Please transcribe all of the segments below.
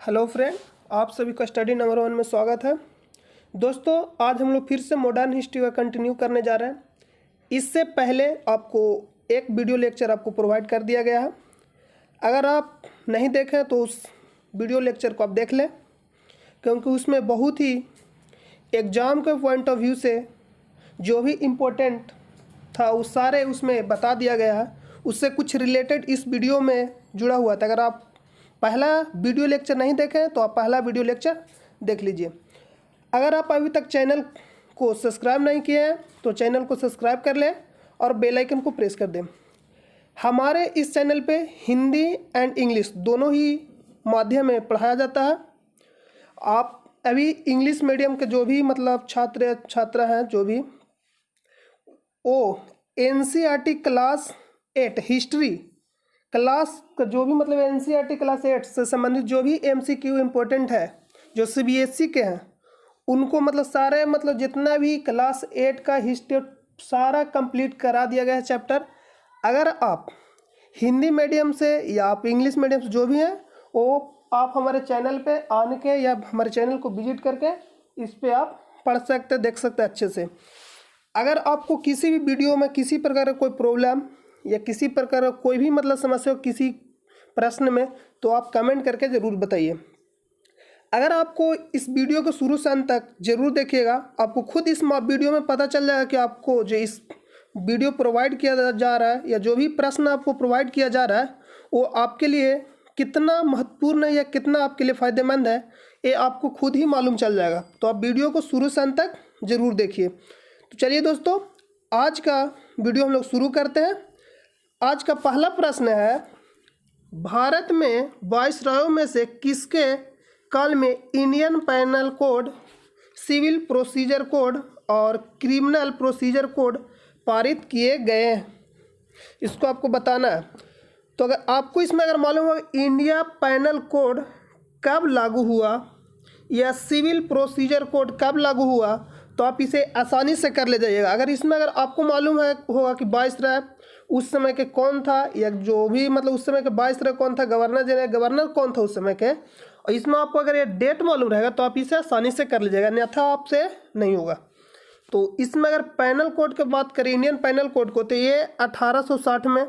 Hello friend, आप सभी का स्टडी नंबर 1 में स्वागत है। दोस्तों, आज हम लोग फिर से मॉडर्न हिस्ट्री का कंटिन्यू करने जा रहे हैं। इससे पहले आपको एक वीडियो लेक्चर आपको प्रोवाइड कर दिया गया है। अगर आप नहीं देखें तो उस वीडियो लेक्चर को आप देख लें, क्योंकि उसमें बहुत ही एग्ज़ाम के पॉइंट ऑफ व्यू से जो भी इम्पोर्टेंट था वो सारे उसमें बता दिया गया है। उससे कुछ रिलेटेड इस वीडियो में जुड़ा हुआ था। अगर आप पहला वीडियो लेक्चर नहीं देखें तो आप पहला वीडियो लेक्चर देख लीजिए। अगर आप अभी तक चैनल को सब्सक्राइब नहीं किए हैं तो चैनल को सब्सक्राइब कर लें और बेल आइकन को प्रेस कर दें। हमारे इस चैनल पे हिंदी एंड इंग्लिश दोनों ही माध्यम में पढ़ाया जाता है। आप अभी इंग्लिश मीडियम के जो भी मतलब छात्र छात्रा हैं, जो भी वो NCERT क्लास 8 हिस्ट्री क्लास का जो भी मतलब NCERT क्लास 8 से संबंधित जो भी MCQ इम्पोर्टेंट है, जो CBSE के हैं, उनको मतलब सारे मतलब जितना भी क्लास 8 का हिस्ट्री सारा कंप्लीट करा दिया गया है चैप्टर। अगर आप हिंदी मीडियम से या आप इंग्लिश मीडियम से जो भी हैं, वो आप हमारे चैनल पे आने के या हमारे चैनल को विजिट करके इस पे आप पढ़ सकते, देख सकते अच्छे से। अगर आपको किसी भी वीडियो में किसी प्रकार का कोई प्रॉब्लम या किसी प्रकार का कोई भी मतलब समस्या हो किसी प्रश्न में, तो आप कमेंट करके ज़रूर बताइए। अगर आपको इस वीडियो को शुरू से अंत तक जरूर देखिएगा, आपको खुद इस वीडियो में पता चल जाएगा कि आपको जो इस वीडियो प्रोवाइड किया जा रहा है या जो भी प्रश्न आपको प्रोवाइड किया जा रहा है वो आपके लिए कितना महत्वपूर्ण है या कितना आपके लिए फ़ायदेमंद है, ये आपको खुद ही मालूम चल जाएगा। तो आप वीडियो को शुरू से अंत तक ज़रूर देखिए। तो चलिए दोस्तों, आज का वीडियो हम लोग शुरू करते हैं। आज का पहला प्रश्न है, भारत में वायसरायों में से किसके काल में Indian Penal Code, Civil Procedure Code और क्रिमिनल प्रोसीजर कोड पारित किए गए हैं? इसको आपको बताना है। तो अगर आपको इसमें अगर मालूम हो इंडिया पैनल कोड कब लागू हुआ या सिविल प्रोसीजर कोड कब लागू हुआ, तो आप इसे आसानी से कर ले जाइएगा। अगर इसमें अगर आपको मालूम है होगा कि वायसराय उस समय के कौन था, या जो भी मतलब उस समय के वायसराय कौन था, गवर्नर कौन था उस समय के, और इसमें आपको अगर ये डेट मालूम रहेगा तो आप इसे आसानी से कर लीजिएगा, अन्यथा आपसे नहीं होगा। तो इसमें अगर पैनल कोड की बात करें, इंडियन पैनल कोड को, तो ये 1860 में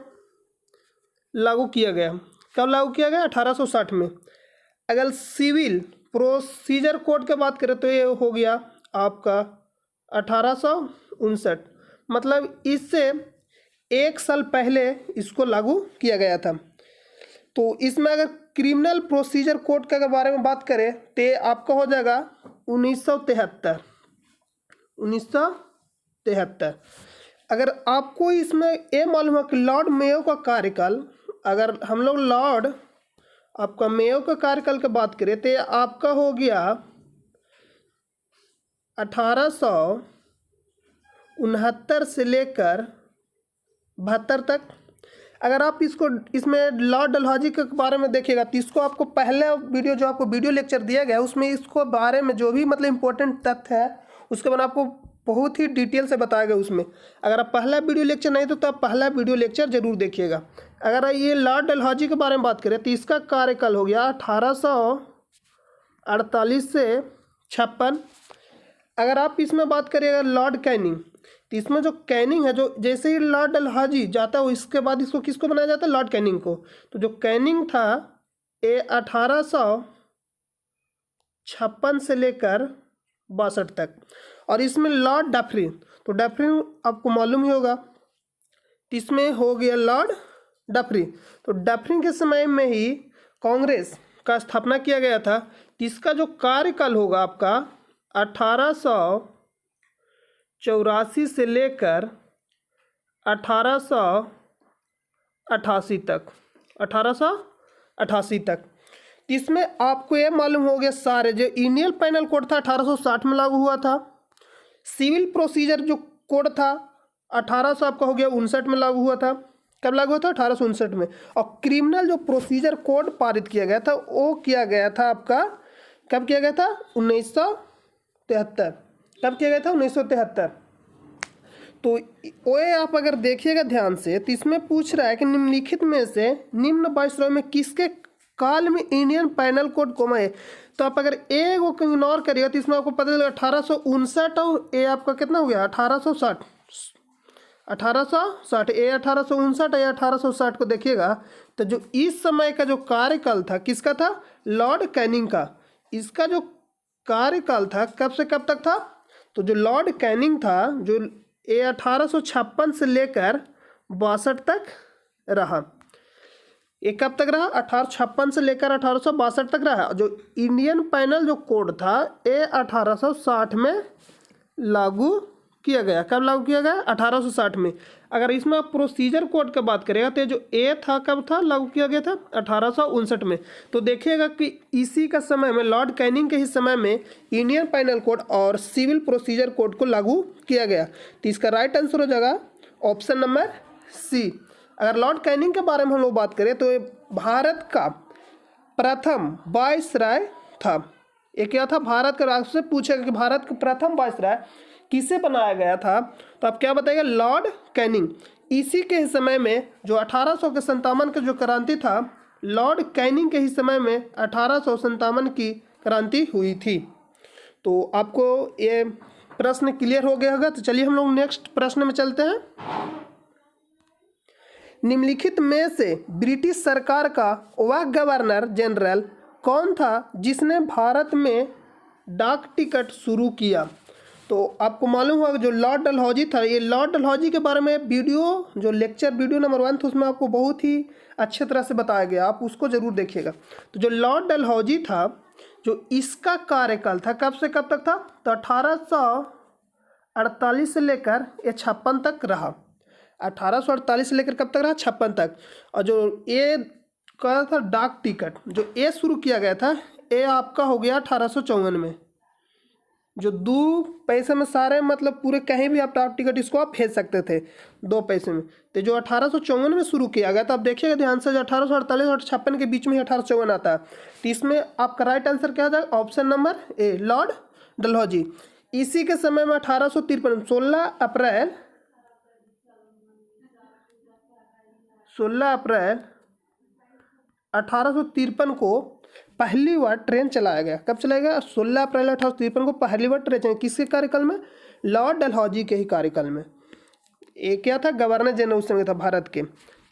लागू किया गया। कब लागू किया गया? 1860 में। अगर सिविल प्रोसीजर कोड की बात करें तो ये हो गया आपका 1859, मतलब इससे 1 साल पहले इसको लागू किया गया था। तो इसमें अगर क्रिमिनल प्रोसीजर कोड के बारे में बात करें तो आपका हो जाएगा 1973। अगर आपको इसमें ये मालूम है कि लॉर्ड मेयो का कार्यकाल, अगर हम लोग लॉर्ड आपका मेयो का कार्यकाल की बात करें तो आपका हो गया 1869 से लेकर 72 तक। अगर आप इसमें लॉर्ड डलहौजी के बारे में देखिएगा तो इसको आपको पहले वीडियो जो आपको वीडियो लेक्चर दिया गया है उसमें इसको बारे में जो भी मतलब इम्पोर्टेंट तथ्य है उसके बारे में आपको बहुत ही डिटेल से बताया गया उसमें। अगर आप पहला वीडियो लेक्चर नहीं तो आप पहला वीडियो लेक्चर जरूर देखिएगा। अगर ये लॉर्ड डलहौजी के बारे में बात करें तो इसका कार्यकाल हो गया 1848 से 56। अगर आप इसमें बात करिएगा लॉर्ड कैनिंग, तो इसमें जो कैनिंग है, जो जैसे ही लॉर्ड डलहौजी जाता है इसके बाद इसको किसको बनाया जाता है? लॉर्ड कैनिंग को। तो जो कैनिंग था ये 1856 से लेकर 62 तक। और इसमें लॉर्ड डफरिन, तो डफरिन आपको मालूम ही होगा, तो इसमें हो गया लॉर्ड डफरिन। तो डफरिन के समय में ही कांग्रेस का स्थापना किया गया था। तो इसका जो कार्यकाल होगा आपका 1884 से लेकर 1888 तक। 1888 तक। इसमें आपको ये मालूम हो गया सारे जो इंडियन पैनल कोड था 1860 में लागू हुआ था। सिविल प्रोसीजर जो कोड था 1800 आपका हो गया 59 में लागू हुआ था। कब लागू हुआ था? 1859 में। और क्रिमिनल जो प्रोसीजर कोड पारित किया गया था वो किया गया था आपका, कब किया गया था? 1973। कब किया गया था? 1973। तो ओए आप अगर देखिएगा ध्यान से तो इसमें पूछ रहा है कि निम्नलिखित में से निम्न वायसराय में किसके काल में इंडियन पैनल कोड कोमा है, तो आप अगर ए को इग्नोर करिएगा तो इसमें आपको पता चलेगा 1859 और ए आपका कितना हो गया 1860, 1860 ए 1859 या 1860 को देखिएगा तो जो इस समय का जो कार्यकाल था किसका था, लॉर्ड कैनिंग का। इसका जो कार्यकाल था कब से कब तक था, तो जो लॉर्ड कैनिंग था जो ये 1856 से लेकर 62 तक रहा। ये कब तक रहा, 1856 से लेकर 1862 तक रहा। जो इंडियन पैनल जो कोड था ये 1860 में लागू किया गया। कब लागू किया गया, 1860 में। अगर इसमें आप प्रोसीजर कोड की बात करेगा तो जो ए था कब था लागू किया गया था, 1859 में। तो देखिएगा कि इसी का समय में लॉर्ड कैनिंग के ही समय में इंडियन पैनल कोड और सिविल प्रोसीजर कोड को लागू किया गया। तो इसका राइट आंसर हो जाएगा ऑप्शन नंबर सी। अगर लॉर्ड कैनिंग के बारे में हम लोग बात करें तो ये भारत का प्रथम वायसराय था। ये क्या था, भारत का राष्ट्र से पूछेगा कि भारत का प्रथम वायसराय किसे बनाया गया था, तो आप क्या बताइएगा, लॉर्ड कैनिंग। इसी के समय में जो 1857 का जो क्रांति था लॉर्ड कैनिंग के ही समय में 1857 की क्रांति हुई थी। तो आपको ये प्रश्न क्लियर हो गया होगा। तो चलिए हम लोग नेक्स्ट प्रश्न में चलते हैं। निम्नलिखित में से ब्रिटिश सरकार का वह गवर्नर जनरल कौन था जिसने भारत में डाक टिकट शुरू किया। तो आपको मालूम होगा जो लॉर्ड डलहौजी था, ये लॉर्ड डलहौजी के बारे में वीडियो जो लेक्चर वीडियो नंबर 1 था उसमें आपको बहुत ही अच्छे तरह से बताया गया, आप उसको ज़रूर देखिएगा। तो जो लॉर्ड डलहौजी था जो इसका कार्यकाल था कब से कब तक था, तो 1848 से लेकर ये 56 तक रहा। 1848 से लेकर कब तक रहा, 56 तक। और जो ये कहा था डाक टिकट जो ये शुरू किया गया था ये आपका हो गया 1854 में। जो 2 पैसे में सारे मतलब पूरे कहीं भी आप डाक टिकट इसको आप भेज सकते थे 2 पैसे में। तो जो 1854 में शुरू किया गया था, आप देखिएगा ध्यान से, जो 1848 और 56 के बीच में ही 1854 आता है। तो इसमें आपका राइट आंसर क्या जाएगा, ऑप्शन नंबर ए लॉर्ड डलहौजी। इसी के समय में 1853 16 अप्रैल 1853 को पहली बार ट्रेन चलाया गया। कब चलाया गया, 16 अप्रैल 1853 को पहली बार ट्रेन चलाई। किसके कार्यकाल में, लॉर्ड डलहौजी के ही कार्यकाल में। ये क्या था, गवर्नर जनरल उस समय था भारत के।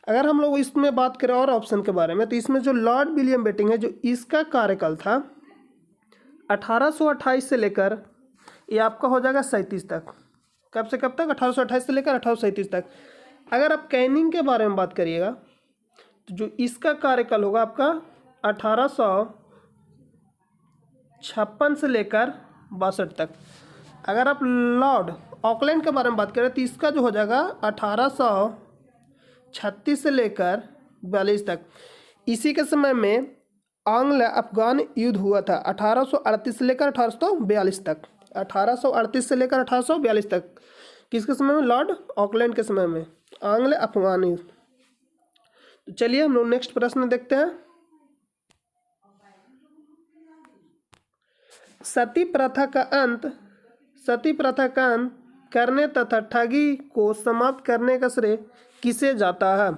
अगर हम लोग इसमें बात करें और ऑप्शन के बारे में तो इसमें जो लॉर्ड विलियम बेटिंग है जो इसका कार्यकाल था 1828 से लेकर ये आपका हो जाएगा 37 तक। कब से कब तक, 1828 से लेकर 1837 तक। अगर आप कैनिंग के बारे में बात करिएगा तो जो इसका कार्यकाल होगा आपका 1856 से लेकर 62 तक। अगर आप लॉर्ड ऑकलैंड के बारे में बात करें तो इसका जो हो जाएगा 1836 से लेकर 42 तक। इसी के समय में आंग्ल अफगान युद्ध हुआ था 1838 से लेकर 1842 तक। 1838 से लेकर 1842 तक किसके समय में, लॉर्ड ऑकलैंड के समय में आंग्ल अफगान युद्ध। तो चलिए हम लोग नेक्स्ट प्रश्न देखते हैं। सती प्रथा का अंत करने तथा ठगी को समाप्त करने का श्रेय किसे जाता है,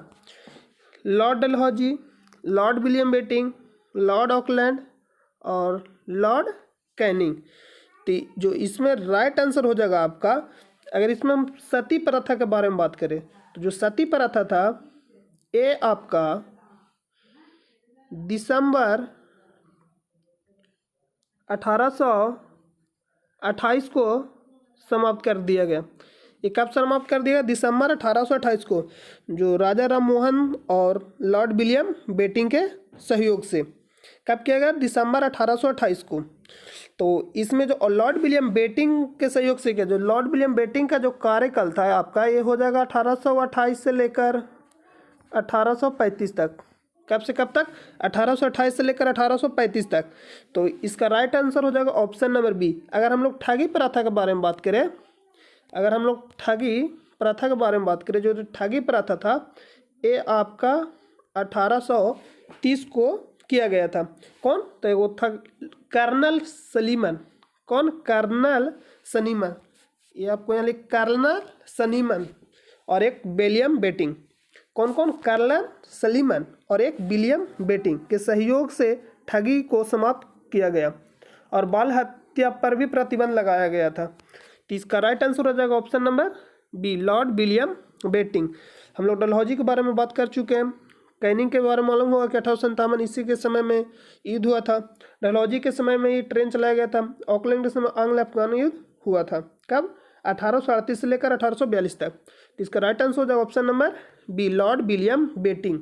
Lord Dalhousie, Lord William Bentinck, Lord Auckland और लॉर्ड कैनिंग। तो जो इसमें राइट आंसर हो जाएगा आपका, अगर इसमें हम सती प्रथा के बारे में बात करें तो जो सती प्रथा था ये आपका दिसंबर 1828 को समाप्त कर दिया गया। ये कब समाप्त कर दिया गया, दिसंबर 1828 को, जो राजा राम मोहन और लॉर्ड विलियम बेटिंग के सहयोग से। कब किया गया, दिसंबर 1828 को। तो इसमें जो लॉर्ड विलियम बेटिंग के सहयोग से किया, जो लॉर्ड विलियम बेटिंग का जो कार्यकाल था आपका ये हो जाएगा 1828 से लेकर 1835 तक। कब से कब तक, 1828 से लेकर 1835 तक। तो इसका राइट आंसर हो जाएगा ऑप्शन नंबर बी। अगर हम लोग ठगी प्रथा के बारे में बात करें, जो ठगी प्रथा था ये आपका 1830 को किया गया था। कौन, तो वो था कर्नल सलीमन। कौन, कर्नल सनीमन। ये आपको यहाँ लिख कर्नल सनीमन और एक विलियम बेटिंग। कौन कौन? कर्नल सलीमन और एक विलियम बेटिंग के सहयोग से ठगी को समाप्त किया गया और बाल हत्या पर भी प्रतिबंध लगाया गया था। तो इसका राइट आंसर हो जाएगा option number B, Lord William Bentinck. हम लोग डलहौजी के बारे में बात कर चुके हैं। कैनिंग के बारे में मालूम होगा कि 1857 ईस्वी के समय में युद्ध हुआ था। डलहौजी के समय में ये ट्रेन चलाया गया था। ऑकलैंड के समय आंग्ल अफगान युद्ध हुआ था। कब? 1838 से लेकर 1842 तक। तो इसका राइट आंसर हो जाएगा option number B, Lord William Bentinck.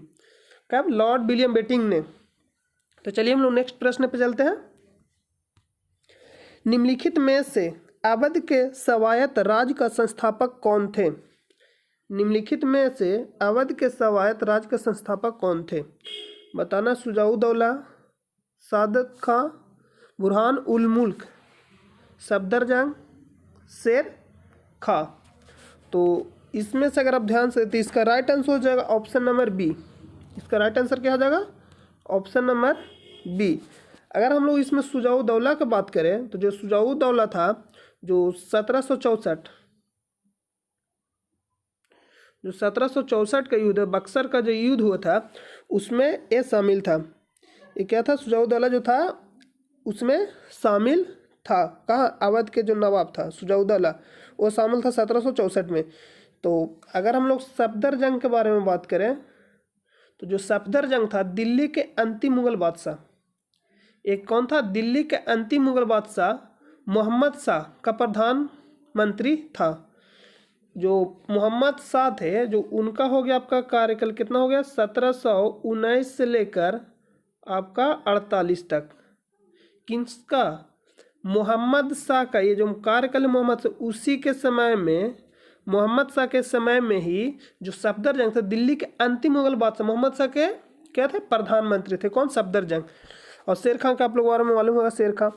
कब? लॉर्ड विलियम बेटिंग ने। तो चलिए हम लोग नेक्स्ट प्रश्न पे चलते हैं। निम्नलिखित में से अवध के स्वायत्त राज्य का संस्थापक कौन थे? निम्नलिखित में से अवध के स्वायत्त राज्य के संस्थापक कौन थे? बताना। शुजाउद्दौला, सादत खां, बुरहान उल मुल्क, सफदरजंग, शेर खां। तो इसमें से अगर आप ध्यान से, तो इसका राइट आंसर हो जाएगा ऑप्शन नंबर बी। इसका राइट आंसर क्या हो जाएगा? Option number B. अगर हम लोग इसमें शुजाउद्दौला की बात करें तो जो शुजाउद्दौला था, जो 1764 का युद्ध, बक्सर का जो युद्ध हुआ था, उसमें ये शामिल था। ये क्या था? शुजाउद्दौला जो था उसमें शामिल था। कहाँ? अवध के जो नवाब था शुजाउद्दौला, वो शामिल था 1764 में। तो अगर हम लोग सफदरजंग के बारे में बात करें तो जो सफदरजंग था, दिल्ली के अंतिम मुगल बादशाह, एक कौन था? दिल्ली के अंतिम मुगल बादशाह मोहम्मद शाह का प्रधानमंत्री था। जो मोहम्मद शाह थे, जो उनका हो गया आपका कार्यकाल कितना हो गया? 1719 से लेकर आपका 48 तक। किसका? मोहम्मद शाह का। ये जो कार्यकाल मोहम्मद शाह, उसी के समय में, मोहम्मद शाह के समय में ही जो सफदरजंग थे, दिल्ली के अंतिम मुगल बादशाह मोहम्मद शाह के क्या थे? प्रधानमंत्री थे। कौन? सफदरजंग। और शेर खां का आप लोगों के बारे में मालूम होगा, शेर खां।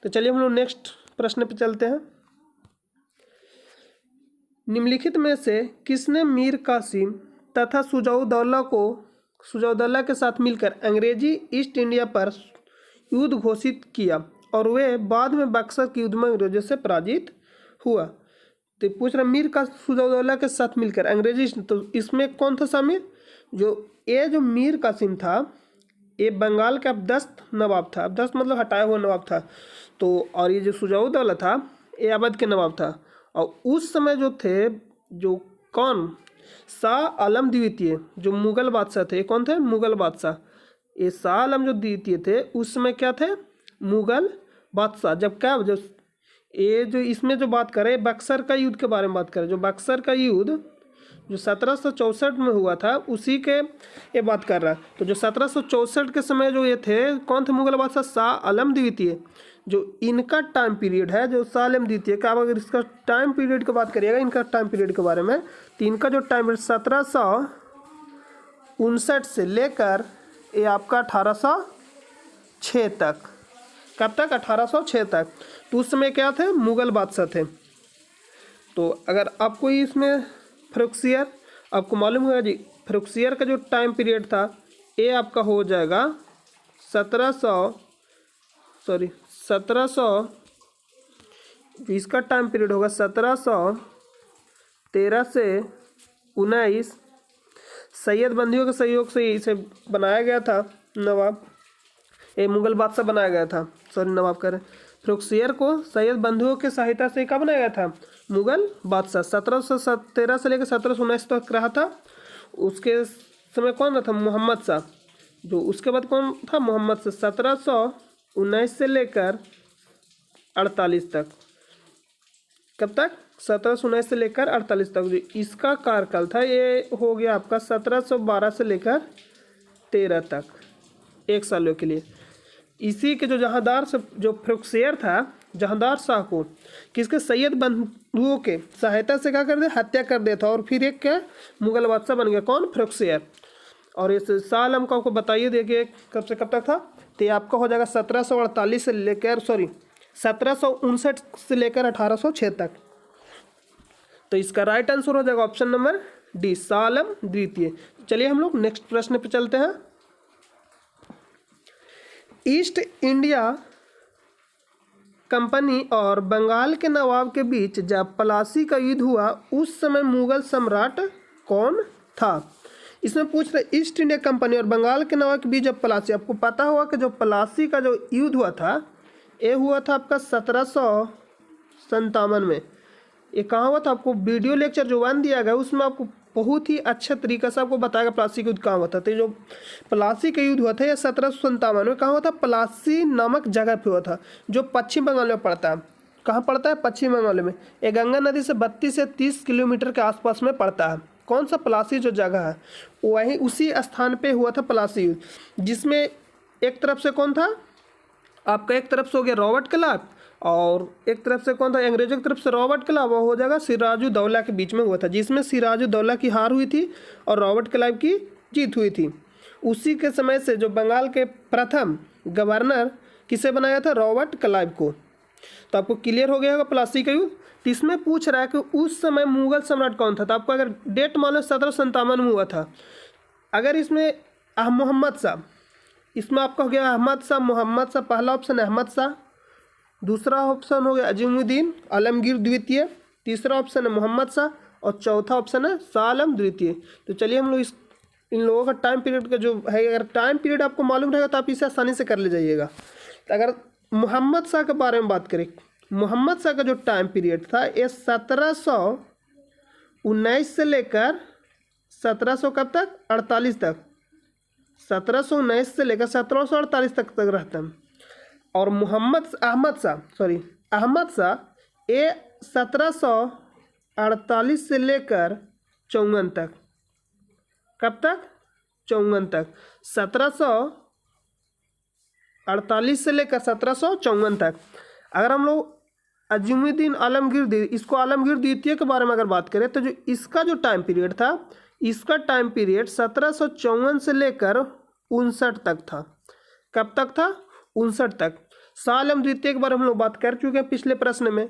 तो चलिए हम लोग नेक्स्ट प्रश्न पे चलते हैं। निम्नलिखित में से किसने मीर कासिम तथा शुजाउद्दौला के साथ मिलकर अंग्रेजी ईस्ट इंडिया पर युद्ध घोषित किया और वे बाद में बक्सर के युद्ध में अंग्रेजों से पराजित हुआ? तो पूछ रहा मीर का शुजाउद्दौला के साथ मिलकर अंग्रेजी, तो इसमें कौन था शामिल? जो मीर कासिम था, ये बंगाल का अबदस्त नवाब था। अबदस्त मतलब हटाया हुआ नवाब था। तो और ये जो शुजाउद्दौला था, ये अवध के नवाब था। और उस समय जो थे, जो कौन? शाह आलम द्वितीय, जो मुगल बादशाह थे। कौन थे? मुगल बादशाह। ये शाह आलम जो द्वितीय थे, उस समय क्या थे? मुगल बादशाह। जब क्या, जो ये जो इसमें जो बात करें बक्सर का युद्ध के बारे में बात करें, जो बक्सर का युद्ध जो 1764 में हुआ था, उसी के ये बात कर रहा है। तो जो 1764 के समय जो ये थे, कौन थे? मुगल बादशाह शाह आलम द्वितीय। जो इनका टाइम पीरियड है, जो शाह आलम द्वितीय का, अगर इसका टाइम पीरियड की बात करिएगा, इनका टाइम पीरियड के बारे में, तो इनका जो टाइम पीरियड 1759 से लेकर ये आपका 1806 तक। कब तक? 1806 तक। तो उस समय क्या थे? मुगल बादशाह थे। तो अगर आपको इसमें फर्रुखसियर आपको मालूम होगा जी, फर्रुखसियर का जो टाइम पीरियड था, ये आपका हो जाएगा 1700 इसका टाइम पीरियड होगा 1713 से 19। सैयद बंधुओं के सहयोग से इसे बनाया गया था नवाब, ये मुगल बादशाह बनाया गया था। नवाब कह रहे हैं। फर्रुखसियर को सैयद बंधुओं की सहायता से कब बनाया गया था? मुगल बादशाह। 1713 से लेकर 1719 तक रहा था। उसके समय कौन था? मोहम्मद शाह। जो उसके बाद कौन था? मोहम्मद शाह। 1719 से लेकर 48 तक। कब तक? 1719 से लेकर 48 तक जो इसका कार्यकाल था, ये हो गया आपका 1712 से लेकर 13 तक, 1 सालों के लिए। इसी के जो जहांदार से जो फर्रुखसियर था, जहांदार शाह को किसके? सैयद बंधुओं के सहायता से क्या कर दिया? हत्या कर दिया था। और फिर एक क्या? मुगल बादशाह बन गया। कौन? फर्रुखसियर। और इस शाह आलम का आपको बताइए देखिए कब से कब तक था। तो ये आपका हो जाएगा 1748 से लेकर 1759 से लेकर 1806 तक। तो इसका राइट आंसर हो जाएगा option number D, Shah Alam द्वितीय। चलिए हम लोग नेक्स्ट प्रश्न पे चलते हैं। ईस्ट इंडिया कंपनी और बंगाल के नवाब के बीच जब प्लासी का युद्ध हुआ, उस समय मुगल सम्राट कौन था? इसमें पूछ रहे ईस्ट इंडिया कंपनी और बंगाल के नवाब के बीच जब प्लासी, आपको पता होगा कि जो प्लासी का जो युद्ध हुआ था ये हुआ था आपका 1757 में। ये कहाँ हुआ था, आपको वीडियो लेक्चर जो 1 दिया गया उसमें आपको बहुत ही अच्छा तरीका से आपको बताएगा प्लासी का युद्ध कहाँ हुआ था। तो जो प्लासी का युद्ध हुआ था ये 1757 में कहाँ हुआ था, प्लासी नामक जगह पे हुआ था जो पश्चिम बंगाल में पड़ता है। कहाँ पड़ता है, पश्चिम बंगाल में। ये गंगा नदी से 32 से 30 किलोमीटर के आसपास में पड़ता है। कौन सा, प्लासी जो जगह है वहीं उसी स्थान पे हुआ था प्लासी युद्ध, जिसमें एक तरफ से कौन था आपका, एक तरफ से हो गया रॉबर्ट क्लाइव और एक तरफ से कौन था, अंग्रेजों की तरफ से रॉबर्ट क्लाइव, वो हो जाएगा सिराजुद्दौला के बीच में हुआ था, जिसमें सिराजुद्दौला की हार हुई थी और रॉबर्ट क्लाइव की जीत हुई थी। उसी के समय से जो बंगाल के प्रथम गवर्नर किसे बनाया था, रॉबर्ट क्लाइव को। तो आपको क्लियर हो गया होगा प्लासी का युद्ध। तो इसमें पूछ रहा है कि उस समय मुगल सम्राट कौन था। तो आपको अगर डेट मान लो 1757 में हुआ था। अगर इसमें मोहम्मद शाह, इसमें आपका हो गया अहमद शाह, मोहम्मद शाह, पहला ऑप्शन अहमद शाह, दूसरा ऑप्शन हो गया अजीमुद्दीन आलमगीर द्वितीय, तीसरा ऑप्शन है मोहम्मद शाह और चौथा ऑप्शन है शाह आलम द्वितीय। तो चलिए हम लोग इन लोगों का टाइम पीरियड का जो है, अगर टाइम पीरियड आपको मालूम रहेगा तो आप इसे आसानी से कर ले जाइएगा। तो अगर मोहम्मद शाह के बारे में बात करें, मोहम्मद शाह का जो टाइम पीरियड था ये 1719 से लेकर 1700 कब तक, 48 तक, 1719 से लेकर 1748 तक रहता है। और अहमद शाह ये 1748 से लेकर 54 तक, कब तक, 54 तक, 1748 से लेकर 1754 तक। अगर हम लोग अजीमुद्दीन आलमगीर, इसको आलमगीर द्वितीय के बारे में अगर बात करें तो जो इसका जो टाइम पीरियड था, इसका टाइम पीरियड 1754 से लेकर 59 तक था। कब तक था, 59 तक। शाह आलम द्वितीय के बारे में हम लोग बात कर चुके हैं पिछले प्रश्न में।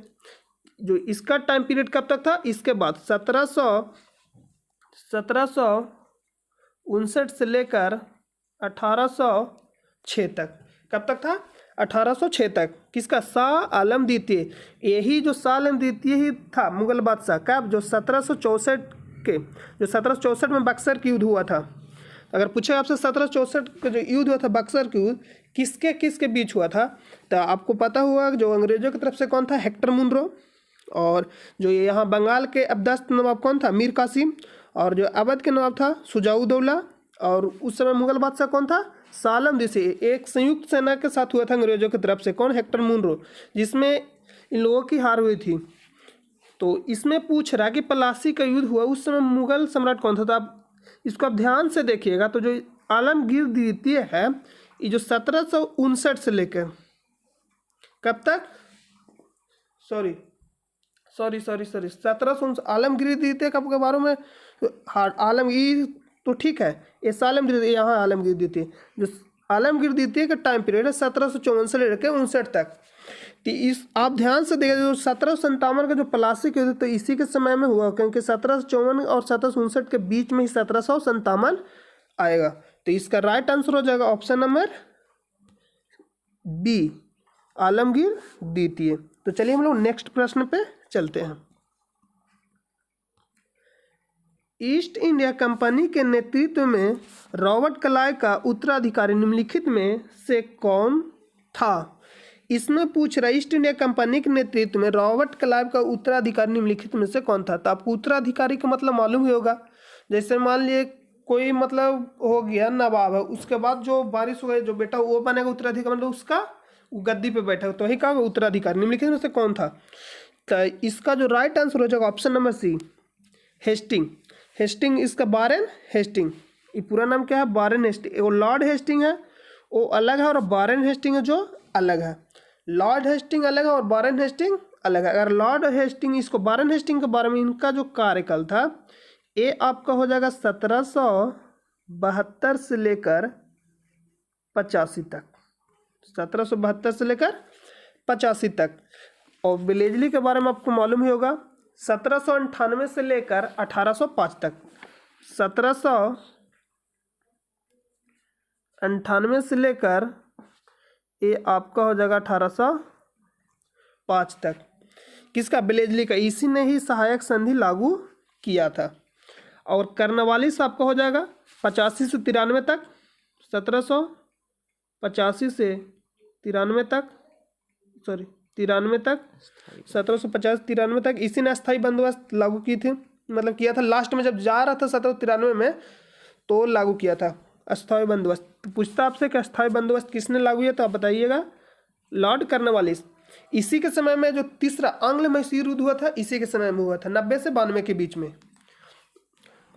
जो इसका टाइम पीरियड कब तक था, इसके बाद 1759 से लेकर 1806 तक। कब तक था, 1806 तक। किसका, शाह आलम द्वितीय। यही जो शाह आलम द्वितीय ही था मुगल बादशाह कब, जो 1764 में बक्सर की युद्ध हुआ था। अगर पूछे आपसे 1764 का जो युद्ध हुआ था बक्सर की युद्ध किसके किसके बीच हुआ था, तो आपको पता हुआ जो अंग्रेजों की तरफ से कौन था, हेक्टर मुनरो, और जो यहाँ बंगाल के अब्दस्त नवाब कौन था, मीर कासिम, और जो अवध के नवाब था सुजाउद्दौला, और उस समय मुगल बादशाह कौन था, शाह आलम द्वितीय। एक संयुक्त सेना के साथ हुआ था अंग्रेजों की तरफ से, कौन, हेक्टर मुनरो, जिसमें इन लोगों की हार हुई थी। तो इसमें पूछ रहा है कि प्लासी का युद्ध हुआ उस समय मुगल सम्राट कौन था। तो आप इसको आप ध्यान से देखिएगा। तो जो आलमगीर द्वितीय है ये जो 1759 से लेकर कब तक, सॉरी 1759 आलमगीर द्वितीय कब के बारे में, आलमगीर तो ठीक है, ये आलमगीर, यहाँ आलमगीर द्वितीय, जो आलमगीर द्वितीय का टाइम पीरियड है 1754 से लेकर 59 तक। तो इस आप ध्यान से देखिए, जो 1757 का जो प्लासी का युद्ध तो इसी के समय में हुआ, क्योंकि 1754 और 1759 के बीच में ही 1757 आएगा। तो इसका राइट आंसर हो जाएगा ऑप्शन नंबर बी, आलमगीर द्वितीय। तो चलिए हम लोग नेक्स्ट प्रश्न पे चलते हैं। ईस्ट इंडिया कंपनी के नेतृत्व में रॉबर्ट क्लाइव का उत्तराधिकारी निम्नलिखित में से कौन था। इसमें पूछ रहा है ईस्ट इंडिया कंपनी के नेतृत्व में रॉबर्ट क्लाइव का उत्तराधिकारी निम्नलिखित में से कौन था। तो आपको उत्तराधिकारी का मतलब मालूम ही होगा। जैसे मान लिए कोई मतलब हो गया नवाब है, उसके बाद जो बारिश हो गई जो बेटा वो बनेगा उत्तराधिकारी, मतलब उसका गद्दी पे बैठा, तो वही कहा उत्तराधिकारी निम्नलिखित में से कौन था। तो इसका जो राइट आंसर हो जाएगा option number C, Hastings. Hastings इसका बारेन हेस्टिंग, ये पूरा नाम क्या है, बारेन हेस्टिंग। वो लॉर्ड हेस्टिंग है वो अलग है, और बारेन हेस्टिंग है जो अलग है। लॉर्ड हेस्टिंग अलग है और बारेन हेस्टिंग अलग है। अगर लॉर्ड हेस्टिंग, इसको बारेन हेस्टिंग के बारे में इनका जो कार्यकाल था ये आपका हो जाएगा 1772 से लेकर 85 तक, 1772 से लेकर 85 तक। और बिलेजली के बारे में आपको मालूम ही होगा 1798 से लेकर 1805 तक, 1798 से लेकर ये आपका हो जाएगा 1805 तक। किसका, बिलेजली का। इसी ने ही सहायक संधि लागू किया था। और कर्नवालिस आपका हो जाएगा 85 से 93 तक, 1785 से 93 तक, 93 तक, 1750-93 तक इसी ने अस्थायी बंदोबस्त लागू की थी, मतलब किया था। लास्ट में जब जा रहा था 1793 में तो लागू किया था अस्थायी बंदोबस्त। तो पूछता आपसे कि अस्थायी बंदोबस्त किसने लागू किया, तो आप बताइएगा लॉर्ड कॉर्नवालिस। इसी के समय में जो तीसरा आंग्ल मैसूर युद्ध हुआ था इसी के समय में हुआ था, 90 से 92 के बीच में।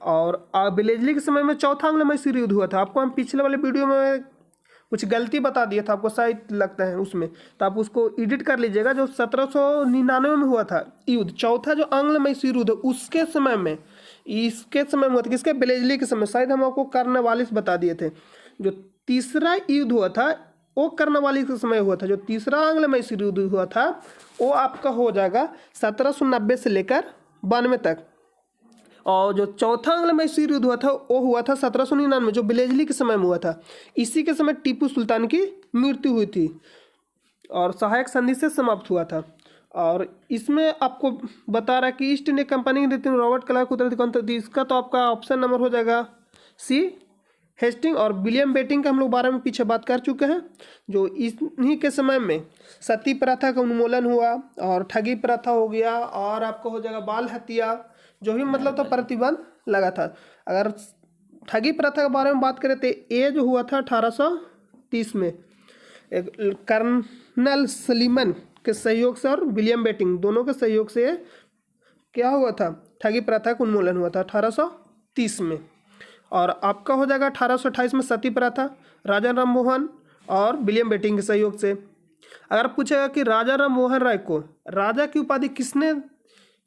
और बेलेजली के समय में चौथा आंग्ल मैसूर युद्ध हुआ था। आपको हम पिछले वाले वीडियो में कुछ गलती बता दिया था, आपको शायद लगता है उसमें, तो आप उसको एडिट कर लीजिएगा। जो 1799 में हुआ था युद्ध, चौथा जो आंग्ल मैसूर युद्ध उसके समय में, इसके समय में हुआ था किसके, बेलेजली के समय। शायद हम आपको कॉर्नवालिस बता दिए थे। जो तीसरा युद्ध हुआ था वो कॉर्नवालिस के समय हुआ था। जो तीसरा आंग्ल मैसूर युद्ध हुआ था वो आपका हो जाएगा 1790 से लेकर 92 तक। और जो चौथा आंग्ल मैसूर युद्ध हुआ था वो हुआ था 1799 जो बेलेजली के समय में हुआ था। इसी के समय टीपू सुल्तान की मृत्यु हुई थी और सहायक संधि से समाप्त हुआ था। और इसमें आपको बता रहा है कि ईस्ट इंडिया कंपनी के नीति में रॉबर्ट क्लाइव को उत्तराधिकारी कौन था। इसका तो आपका ऑप्शन नंबर हो जाएगा सी, हेस्टिंग। और विलियम बेटिंग का हम लोग बारे में पीछे बात कर चुके हैं। जो इन्हीं के समय में सती प्रथा का उन्मूलन हुआ और ठगी प्रथा हो गया, और आपको हो जाएगा बाल हत्या, जो भी मतलब तो प्रतिबंध लगा था। अगर ठगी प्रथा के बारे में बात करें तो ये जो हुआ था 1830 में एक कर्नल सलीमन के सहयोग से और विलियम बेटिंग दोनों के सहयोग से क्या हुआ था, ठगी प्रथा का उन्मूलन हुआ था 1830 में। और आपका हो जाएगा 1828 में सती प्रथा, राजा राम मोहन और विलियम बेटिंग के सहयोग से। अगर पूछेगा कि राजा राम मोहन राय को राजा की उपाधि किसने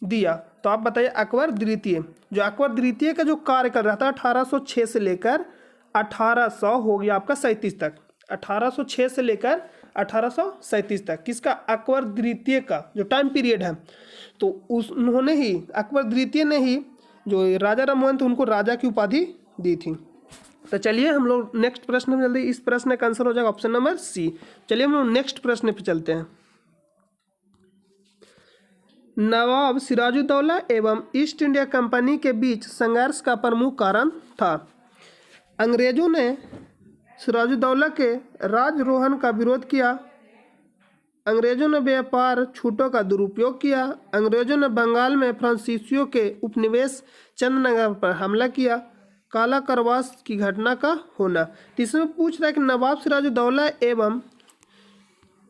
दिया, तो आप बताइए अकबर द्वितीय। जो अकबर द्वितीय का जो कार्य कर रहा था 1806 से लेकर 1800 हो गया आपका 37 तक, 1806 से लेकर 1837 तक किसका, अकबर द्वितीय का जो टाइम पीरियड है। तो उन्होंने ही, अकबर द्वितीय ने ही जो राजा राम मोहन थे उनको राजा की उपाधि दी थी। तो चलिए हम लोग नेक्स्ट प्रश्न में जल्दी, इस प्रश्न का आंसर हो जाएगा ऑप्शन नंबर सी। चलिए हम लोग नेक्स्ट प्रश्न पे चलते हैं। नवाब सिराजुद्दौला एवं ईस्ट इंडिया कंपनी के बीच संघर्ष का प्रमुख कारण था। अंग्रेजों ने सिराजुद्दौला के राजरोहन का विरोध किया, अंग्रेजों ने व्यापार छूटों का दुरुपयोग किया, अंग्रेजों ने बंगाल में फ्रांसीसियों के उपनिवेश चंदनगर पर हमला किया, काला करवास की घटना का होना। तो इसमें पूछ रहा है कि नवाब सिराजुद्दौला एवं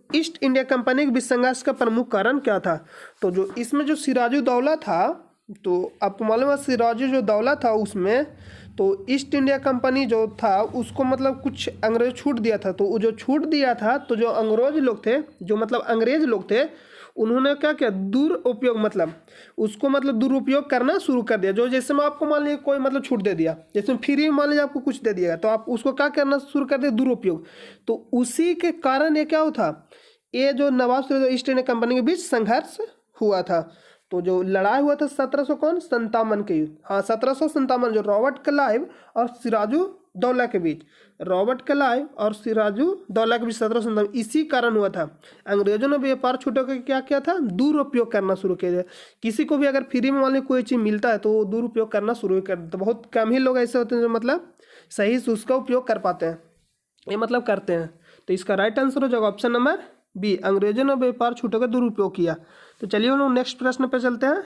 ईस्ट इंडिया कंपनी के बीच संघर्ष का प्रमुख कारण क्या था। तो जो इसमें जो सिराजुद्दौला था, तो आपको मालूम है सिराजुद्दौला था उसमें, तो ईस्ट इंडिया कंपनी जो था उसको मतलब कुछ अंग्रेज छूट दिया था। तो वो जो छूट दिया था तो जो अंग्रेज लोग थे, जो मतलब अंग्रेज लोग थे, उन्होंने क्या किया, दुरुपयोग मतलब उसको मतलब दुरुपयोग करना शुरू कर दिया। जो जैसे मैं आपको मान लीजिए कोई मतलब छूट दे दिया, जैसे फ्री में मान लीजिए आपको कुछ दे दिया, तो आप उसको क्या करना शुरू कर दिया, दुरुपयोग। तो उसी के कारण ये क्या था, ये जो नवाब सिराज ईस्ट इंडिया कंपनी के बीच संघर्ष हुआ था। तो जो लड़ाई हुआ था 1757 के युद्ध, हाँ 1757, जो रॉबर्ट क्लाइव और सिराजुद्दौला के बीच, रॉबर्ट क्लाइव और सिराजुद्दौला के बीच 1757, इसी कारण हुआ था। अंग्रेजों ने व्यापार छूटों का क्या किया था, दुरुपयोग करना शुरू किया। किसी को भी अगर फ्री में मान लीजिए कोई चीज़ मिलता है तो वो दुरुपयोग करना शुरू कर देते। बहुत कम ही लोग ऐसे होते हैं जो मतलब सही से उसका उपयोग कर पाते हैं, ये मतलब करते हैं। तो इसका राइट आंसर हो जाएगा ऑप्शन नंबर बी, अंग्रेजों ने व्यापार छूटों का दुरुपयोग किया। तो चलिए हम लोग नेक्स्ट प्रश्न पे चलते हैं।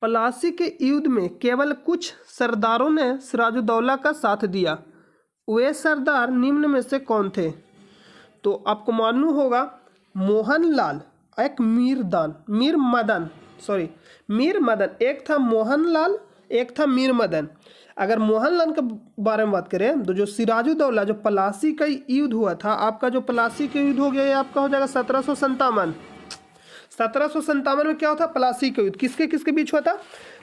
प्लासी के युद्ध में केवल कुछ सरदारों ने सिराजुद्दौला का साथ दिया, वे सरदार निम्न में से कौन थे। तो आपको मालूम होगा मोहनलाल, एक मीर मदन, एक था मोहनलाल, एक था मीर मदन। अगर मोहनलाल के बारे में बात करें तो जो सिराजुद्दौला, जो प्लासी का युद्ध हुआ था, आपका जो प्लासी का युद्ध हो गया, ये आपका हो जाएगा 1757। 1757 में क्या होता, प्लासी का युद्ध किसके किसके बीच हुआ था,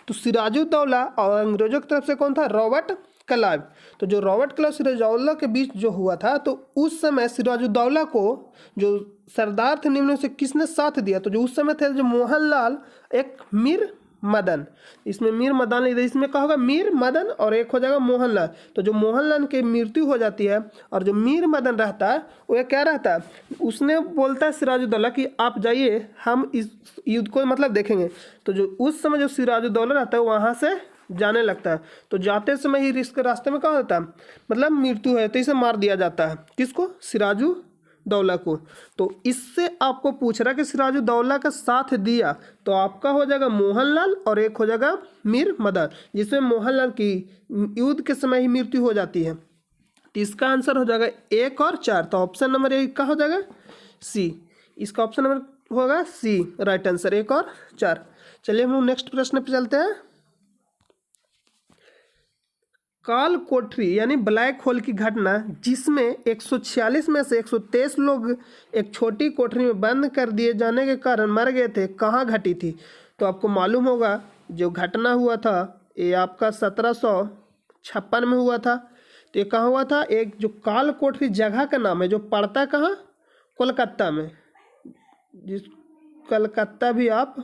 तो सिराजुद्दौला और अंग्रेजों की तरफ से कौन था, रॉबर्ट क्लाइव। तो जो रॉबर्ट क्लाइव सिराजुद्दौला के बीच जो हुआ था, तो उस समय सिराजुद्दौला को जो सरदार थे निम्न से किसने साथ दिया, तो जो उस समय थे जो मोहनलाल, एक मीर मदन, इसमें मीर मदन, इसमें क्या होगा, मीर मदन और एक हो जाएगा मोहनलाल। तो जो मोहनलाल की मृत्यु हो जाती है और जो मीर मदन रहता है वो क्या रहता है, उसने बोलता है सिराजुद्दौला कि आप जाइए, हम इस युद्ध को मतलब देखेंगे। तो जो उस समय जो सिराजुद्दौला रहता है वहाँ से जाने लगता है तो जाते समय ही इसके रास्ते में क्या होता है, मतलब मृत्यु है, तो इसे मार दिया जाता है। किसको? सिराजुद्दौला को। तो इससे आपको पूछ रहा है कि सिराजुद्दौला का साथ दिया, तो आपका हो जाएगा मोहनलाल और एक हो जाएगा मीर मदन, जिसमें मोहनलाल की युद्ध के समय ही मृत्यु हो जाती है। तो इसका आंसर हो जाएगा 1 और 4। तो ऑप्शन नंबर 1 का हो जाएगा सी। इसका ऑप्शन नंबर होगा सी, राइट आंसर 1 और 4। चलिए हम नेक्स्ट प्रश्न पे चलते हैं। काल कोठरी यानी ब्लैक होल की घटना जिसमें 146 में से 123 लोग एक छोटी कोठरी में बंद कर दिए जाने के कारण मर गए थे, कहाँ घटी थी? तो आपको मालूम होगा जो घटना हुआ था ये आपका 1756 में हुआ था। तो ये कहाँ हुआ था? एक जो काल कोठरी जगह का नाम है जो पड़ता कहाँ? कोलकाता में, जिस कलकत्ता भी आप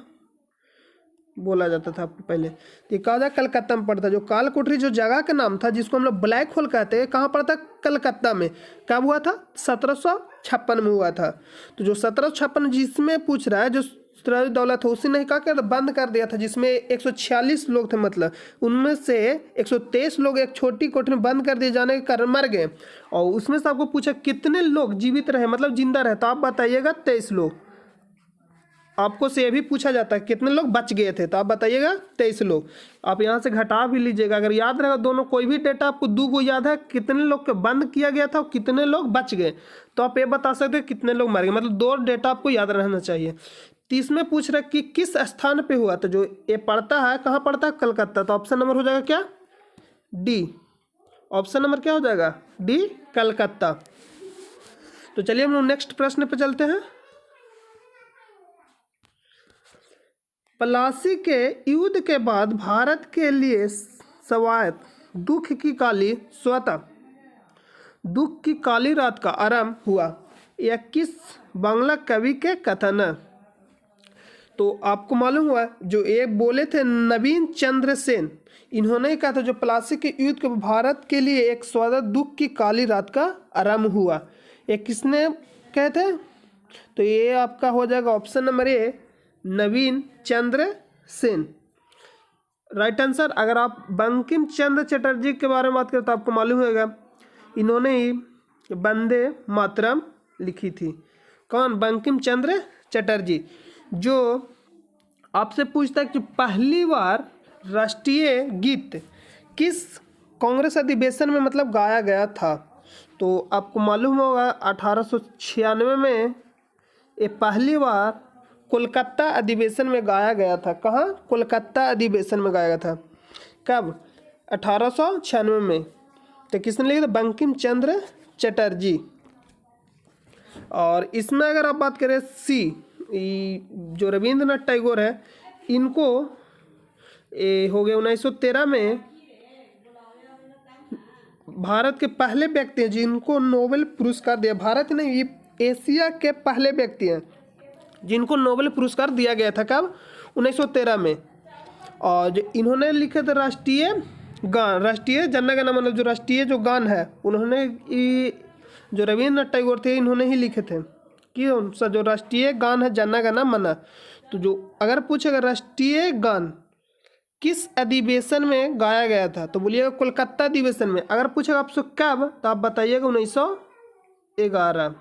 बोला जाता था पहले। तो ये कहा जाए कलकत्ता में पड़ता। जो काल कोठरी जो जगह का नाम था जिसको हम लोग ब्लैक होल कहते हैं, कहाँ पड़ता? कलकत्ता में। कब हुआ था? 1756 में हुआ था। तो जो 1756 जिसमें पूछ रहा है, जो सिराजुद्दौला था उसी ने क्या कर बंद कर दिया था, जिसमें 146 लोग थे, मतलब उनमें से 123 लोग एक छोटी कोठरी में बंद कर दिए जाने के कारण मर गए। और उसमें से आपको पूछा कितने लोग जीवित रहे, मतलब जिंदा रहे, तो आप बताइएगा 23 लोग। आपको से ये भी पूछा जाता है कितने लोग बच गए थे, तो आप बताइएगा 23 लोग। आप यहाँ से घटा भी लीजिएगा, अगर याद रहेगा दोनों कोई भी डेटा आपको 2 को याद है, कितने लोग को बंद किया गया था और कितने लोग बच गए, तो आप ये बता सकते हैं कितने लोग मर गए, मतलब 2 डेटा आपको याद रहना चाहिए। तो इसमें पूछ रहा है कि किस स्थान पे हुआ, तो जो ये पड़ता है कहाँ पड़ता है? कलकत्ता। तो ऑप्शन नंबर हो जाएगा क्या? डी। ऑप्शन नंबर क्या हो जाएगा? डी, कलकत्ता। तो चलिए हम लोग नेक्स्ट प्रश्न पे चलते हैं। प्लासी के युद्ध के बाद भारत के लिए स्वायत्त दुख की काली रात का आरंभ हुआ, यह किस बांग्ला कवि के कथन है? तो आपको मालूम हुआ जो एक बोले थे नवीन चंद्र सेन, इन्होंने कहा था जो प्लासी के युद्ध के भारत के लिए एक स्वायत्त दुख की काली रात का आरंभ हुआ, ये किसने कहे थे? तो ये आपका हो जाएगा ऑप्शन नंबर ए, नवीन चंद्र सेन, राइट आंसर। अगर आप बंकिम चंद्र चटर्जी के बारे में बात करें तो आपको मालूम होगा इन्होंने ही वंदे मातरम लिखी थी। कौन? बंकिम चंद्र चटर्जी। जो आपसे पूछता है कि पहली बार राष्ट्रीय गीत किस कांग्रेस अधिवेशन में मतलब गाया गया था, तो आपको मालूम होगा 1896 में ये पहली बार कोलकाता अधिवेशन में गाया गया था। कहाँ? कोलकाता अधिवेशन में गाया गया था। कब? 1896 में। तो किसने लिखा था? बंकिम चंद्र चटर्जी। और इसमें अगर आप बात करें सी, जो रविंद्रनाथ टैगोर है, इनको हो गए 1913 में भारत के पहले व्यक्ति हैं जिनको नोबेल पुरस्कार दिया। भारत नहीं, ये एशिया के पहले व्यक्ति हैं जिनको नोबेल पुरस्कार दिया गया था। कब? 1913 में। और इन्होंने लिखे थे राष्ट्रीय गान, राष्ट्रीय जनगण, मतलब जो राष्ट्रीय जो गान है उन्होंने जो रविंद्रनाथ टैगोर थे इन्होंने ही लिखे थे कि सर जो राष्ट्रीय गान है जनगण मन। तो जो अगर पूछेगा राष्ट्रीय गान किस अधिवेशन में गाया गया था, तो बोलिएगा कोलकाता अधिवेशन में। अगर पूछेगा आपसे कब, तो आप बताइएगा 1911।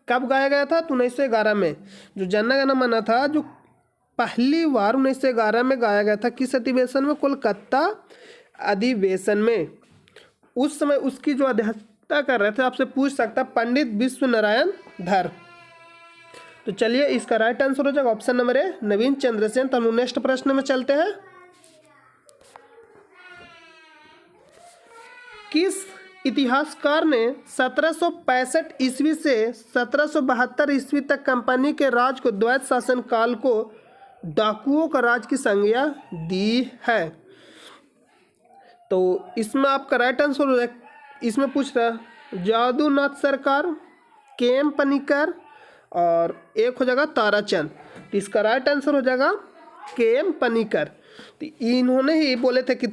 कब गाया गया था? तो 1911 में। जो जनगण मन था जो पहली बार 1911 में गाया गया था, किस अधिवेशन में? कोलकाता अधिवेशन में। उस समय उसकी जो अध्यक्षता कर रहे थे, आपसे पूछ सकता पंडित विश्व नारायण धर। तो चलिए इसका राइट आंसर हो जाएगा ऑप्शन नंबर ए, नवीन चंद्र सेन। तो हम नेक्स्ट प्रश्न में चलते हैं। किस इतिहासकार ने 1765 ईस्वी से 1772 ईस्वी तक कंपनी के राज को द्वैत शासन काल को डाकुओं का राज की संज्ञा दी है? तो इसमें आपका राइट आंसर हो जाएगा, इसमें पूछ रहा है जादूनाथ सरकार, के एम पनिकर और एक हो जाएगा ताराचंद। तो इसका राइट आंसर हो जाएगा के एम पनिकर। तो इन्होंने ही बोले थे कि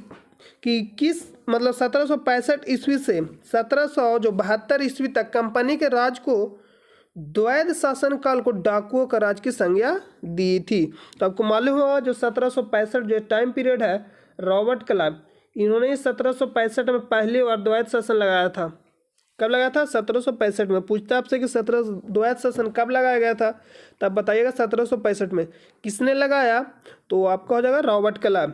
किस मतलब 1765 ईस्वी से 1772 ईस्वी तक कंपनी के राज को द्वैत शासन काल को डाकुओं का राज की संज्ञा दी थी। तो आपको मालूम होगा जो 1765 जो टाइम पीरियड है रॉबर्ट क्लाइव, इन्होंने 1765 में पहली बार द्वैत शासन लगाया था। कब लगाया था? 1765 में। पूछता है आपसे कि द्वैत शासन कब लगाया गया था, तब बताइएगा 1765 में। किसने लगाया? तो आपका हो जाएगा रॉबर्ट क्लाइव।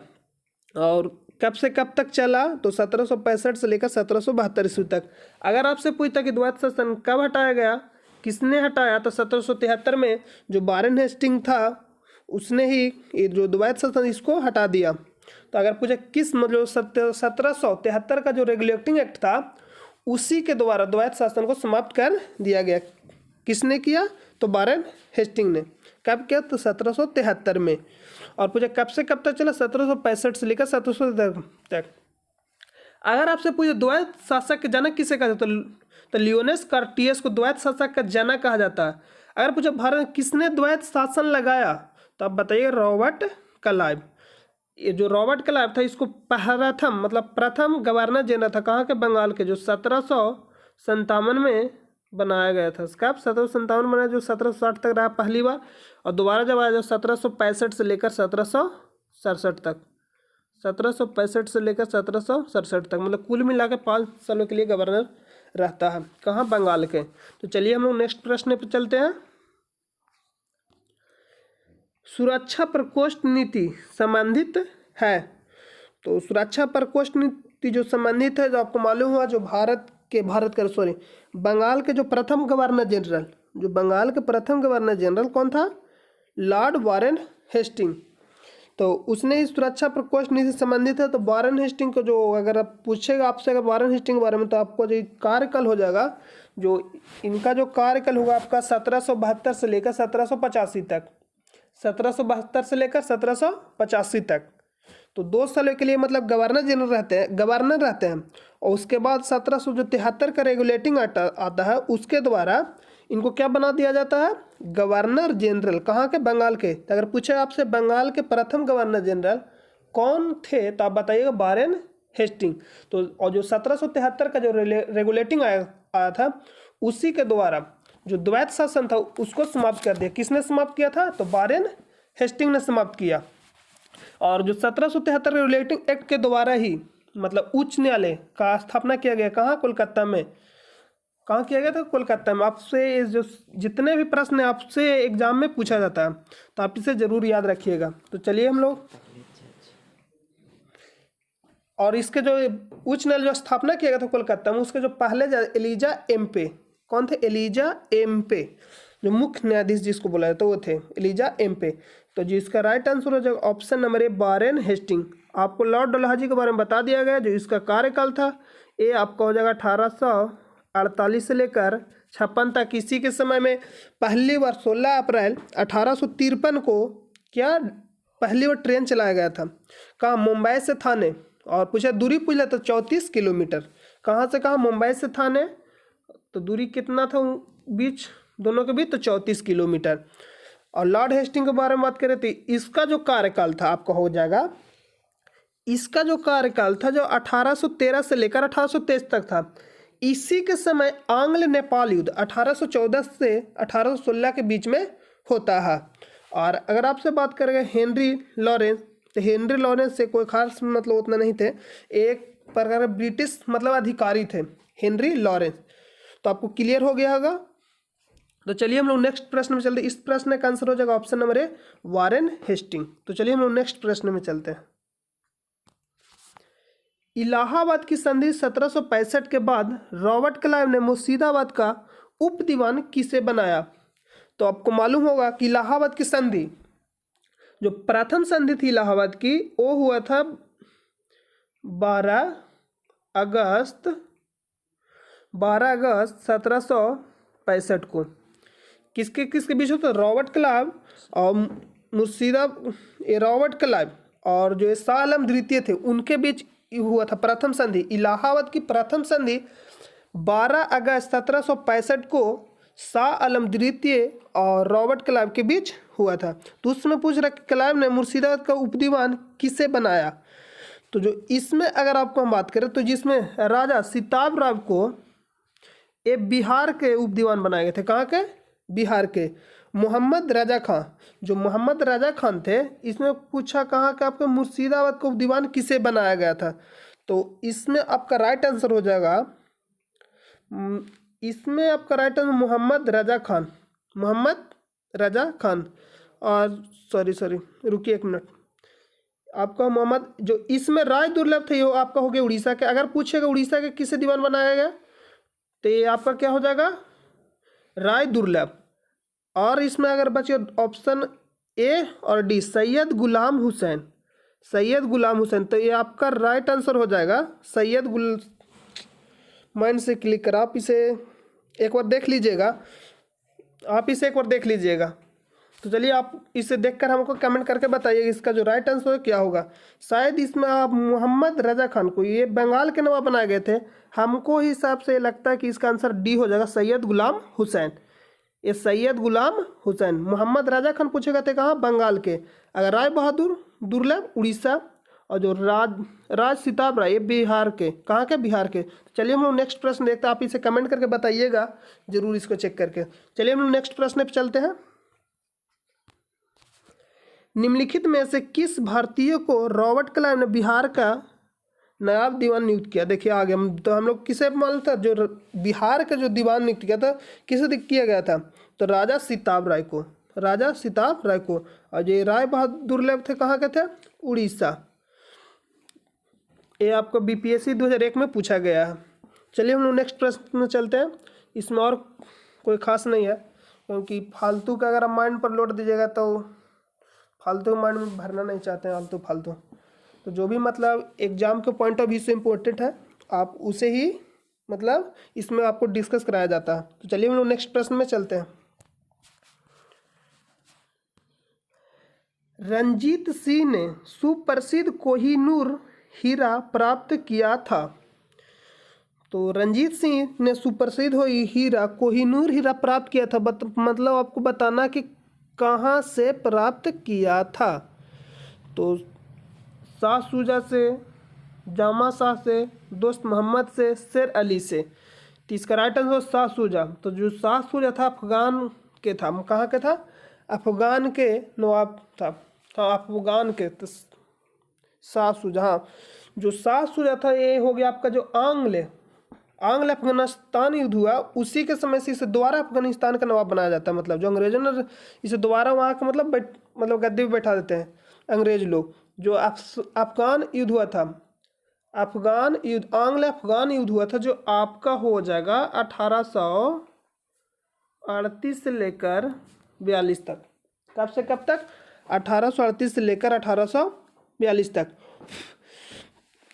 और कब से कब तक चला? तो 1765 से लेकर 1772 ईस्वी तक। अगर आपसे पूछता कि द्वैत शासन कब हटाया गया, किसने हटाया, तो 1773 में जो वारेन हेस्टिंग था उसने ही ये जो द्वैत शासन इसको हटा दिया। तो अगर पूछे किस मतलब 1773 का जो रेगुलेटिंग एक्ट था उसी के द्वारा द्वैत शासन को समाप्त कर दिया गया। किसने किया? तो वारेन हेस्टिंग ने। कब किया? तो 1773 में। और पूछे कब से कब तक चला? 1765 से लेकर 1773 तक। अगर आपसे पूछे द्वैत शासक के जनक किसे कहा जाता है, तो लियोनेस कार्टियस को द्वैत शासक का जनक कहा जाता है। अगर पूछे भारत में किसने द्वैत शासन लगाया, तो आप बताइए रॉबर्ट क्लाइव। ये जो रॉबर्ट क्लाइव था इसको प्रथम गवर्नर जनरल था। कहाँ के? बंगाल के, जो 1757 में बनाया गया था। कब? 1757 बनाया, जो 1760 तक रहा पहली बार, और दोबारा जब आया जो 1765 से लेकर 1767 तक। 1765 से लेकर 1767 तक, मतलब कुल मिला के 5 सालों के लिए गवर्नर रहता है। कहाँ? बंगाल के। तो चलिए हम लोग नेक्स्ट प्रश्न पे चलते हैं। सुरक्षा प्रकोष्ठ नीति संबंधित है। तो सुरक्षा प्रकोष्ठ नीति जो संबंधित है, जो आपको मालूम हुआ, जो बंगाल के जो प्रथम गवर्नर जनरल, जो बंगाल के प्रथम गवर्नर जनरल कौन था? Lord Warren Hastings. तो उसने ही सुरक्षा प्रकोष्ठ नीति से संबंधित है। तो वारेन हेस्टिंग को जो अगर आप पूछेगा आपसे अगर वारेन हेस्टिंग के बारे में, तो आपको जो कार्यकाल हो जाएगा, जो इनका जो कार्यकाल होगा आपका 1772 से लेकर 1785 तक। 1772 से लेकर 1785 तक। तो 2 सालों के लिए मतलब गवर्नर रहते हैं। और उसके बाद 1773 का रेगुलेटिंग आता है, उसके द्वारा इनको क्या बना दिया जाता है? Governor general. कहाँ के? बंगाल के। तो अगर पूछे आपसे बंगाल के प्रथम गवर्नर जनरल कौन थे, तो आप बताइएगा वारेन हेस्टिंग। तो और जो 1773 का जो रेगुलेटिंग आया था उसी के द्वारा जो द्वैत शासन था उसको समाप्त कर दिया। किसने समाप्त किया था? तो वारेन हेस्टिंग ने समाप्त किया। और जो 1773 रेगुलेटिंग एक्ट के द्वारा ही मतलब उच्च न्यायालय का स्थापना किया गया। कहाँ? कोलकाता में। कहाँ किया गया था? कोलकाता में। आपसे जो जितने भी प्रश्न आपसे एग्जाम में पूछा जाता है तो आप इसे जरूर याद रखिएगा। तो चलिए हम लोग, और इसके जो उच्च न्यायालय जो स्थापना किया गया था कोलकाता में, उसके जो पहले एलिजा एम्पे, कौन थे? एलिजा एम्पे, जो मुख्य न्यायाधीश जिसको बोला जाता है वो थे एलिजा एम्पे। तो जिसका राइट आंसर हो जाएगा option number A, Warren Hastings. आपको लॉर्ड डलहौजी के बारे में बता दिया गया, जो इसका कार्यकाल था ये आपका हो जाएगा 1848 से लेकर 56 तक। इसी के समय में पहली बार 16 अप्रैल 1853 को क्या पहली बार ट्रेन चलाया गया था। कहाँ? मुंबई से थाने। और पूछा दूरी पूछ लिया तो 34 किलोमीटर। कहाँ से कहाँ? मुंबई से थाने। तो दूरी कितना था दोनों के बीच? तो 34 किलोमीटर। और लॉर्ड हेस्टिंग के बारे में बात करें तो इसका जो कार्यकाल था आपका हो जाएगा, इसका जो कार्यकाल था जो 1813 से लेकर 1823 तक था। इसी के समय आंग्ल नेपाल युद्ध 1814 से 1816 के बीच में होता है। और अगर आपसे बात करेंगे हेनरी लॉरेंस, तो हेनरी लॉरेंस से कोई खास मतलब उतना नहीं थे, एक प्रकार ब्रिटिश मतलब अधिकारी थे हेनरी लॉरेंस। तो आपको क्लियर हो गया होगा। तो चलिए हम लोग नेक्स्ट प्रश्न में चलते हैं। इस प्रश्न का आंसर हो जाएगा option number A, Warren Hastings. तो चलिए हम लोग नेक्स्ट प्रश्न में चलते हैं। इलाहाबाद की संधि 1765 के बाद रॉबर्ट क्लाइव ने मुर्शिदाबाद का उप दीवान किसे बनाया? तो आपको मालूम होगा कि इलाहाबाद की संधि, जो प्रथम संधि थी इलाहाबाद की, वो हुआ था 12 अगस्त 1765 को। किसके किसके बीच होता? रॉबर्ट क्लाइव और रॉबर्ट क्लाइव और जो शाह आलम द्वितीय थे उनके बीच हुआ था प्रथम संधि। इलाहाबाद की प्रथम संधि 12 अगस्त 1765 को शाह आलम द्वितीय और रॉबर्ट क्लाइव के बीच हुआ था। तो उसमें पूछ रहा कि क्लाइव ने मुर्शिदाबाद का उपदीवान किसे बनाया? तो जो इसमें अगर आपको हम बात करें तो जिसमें राजा सिताब राव को ये बिहार के उपदीवान बनाए गए थे। कहाँ के? बिहार के। मोहम्मद रजा खां, जो मोहम्मद रजा खान थे, इसमें पूछा कहाँ का आपका मुर्शिदाबाद को दीवान किसे बनाया गया था। तो इसमें आपका राइट आंसर हो जाएगा, इसमें आपका राइट आंसर मोहम्मद रजा खान, मोहम्मद रजा खान। और सॉरी रुकिए एक मिनट, आपका मोहम्मद, जो इसमें राय दुर्लभ थे, वो आपका हो गया उड़ीसा के। अगर पूछेगा उड़ीसा के किसे दीवान बनाया गया, तो ये आपका क्या हो जाएगा, राय दुर्लभ। और इसमें अगर बचे ऑप्शन ए और डी, सैयद गुलाम हुसैन, सैयद गुलाम हुसैन, तो ये आपका राइट आंसर हो जाएगा सैयद गुल। माइंड से क्लिक कर, आप इसे एक बार देख लीजिएगा, आप इसे एक बार देख लीजिएगा। तो चलिए आप इसे देखकर हमको कमेंट करके बताइए इसका जो राइट आंसर है क्या होगा। शायद इसमें आप मोहम्मद रजा खान को, ये बंगाल के नवाब बनाए गए थे, हमको हिसाब से लगता है कि इसका आंसर डी हो जाएगा, सैयद गुलाम हुसैन। ये सैयद गुलाम हुसैन, मोहम्मद रजा खान पूछे गए थे कहाँ, बंगाल के। अगर राय बहादुर दुर्लभ उड़ीसा, और जो राज सिताब राय, ये बिहार के, कहाँ के, बिहार के। चलिए हम लोग नेक्स्ट प्रश्न देखते हैं, आप इसे कमेंट करके बताइएगा जरूर इसको चेक करके। चलिए हम लोग नेक्स्ट प्रश्न पे चलते हैं। निम्नलिखित में से किस भारतीय को रॉबर्ट क्लाइव ने बिहार का नायब दीवान नियुक्त किया। देखिए आगे हम लोग किसे मालूम था, जो बिहार का जो दीवान नियुक्त किया था किसे किया गया था, तो राजा सिताब राय को, राजा सिताब राय को। और ये राय बहादुर दुर्लभ थे, कहाँ के थे, उड़ीसा। ये आपको बीपीएससी 2001 में पूछा गया है। चलिए हम लोग नेक्स्ट प्रश्न में चलते हैं। इसमें और कोई खास नहीं है, क्योंकि फालतू का अगर आप माइंड पर लोड दीजिएगा तो फालतू माइंड में भरना नहीं चाहते हैं फालतू। तो जो भी मतलब एग्जाम के पॉइंट ऑफ व्यू से इम्पोर्टेंट है, आप उसे ही मतलब इसमें आपको डिस्कस कराया जाता है। तो चलिए हम लोग नेक्स्ट प्रश्न में चलते हैं। रंजीत सिंह ने सुप्रसिद्ध कोहिनूर हीरा प्राप्त किया था। तो रंजीत सिंह ने सुप्रसिद्ध हो हीरा कोहिनूर हीरा प्राप्त किया था, मतलब आपको बताना कि कहाँ से प्राप्त किया था। तो शाह शुजा से, जामा शाह से, दोस्त मोहम्मद से, शेर अली से। तो इसका राइट आंसर शाह शुजा। तो जो शाह शुजा था अफगान के था, कहाँ के था, अफगान के नवाब था, अफगान के। तो शाह शुजा, हाँ, जो शाह शुजा था ये हो गया आपका जो आंग्ल अफगानिस्तान युद्ध हुआ, उसी के समय से इसे दोबारा अफगानिस्तान का नवाब बनाया जाता है। मतलब जो अंग्रेजों ने इसे दोबारा वहाँ के मतलब गद्दी पे बैठा देते हैं अंग्रेज लोग। जो अफगान युद्ध हुआ था, अफगान युद्ध, आंग्ल अफगान युद्ध हुआ था, जो आपका हो जाएगा 1838 से लेकर 42 तक। कब से कब तक, 1838 से लेकर 1842 तक।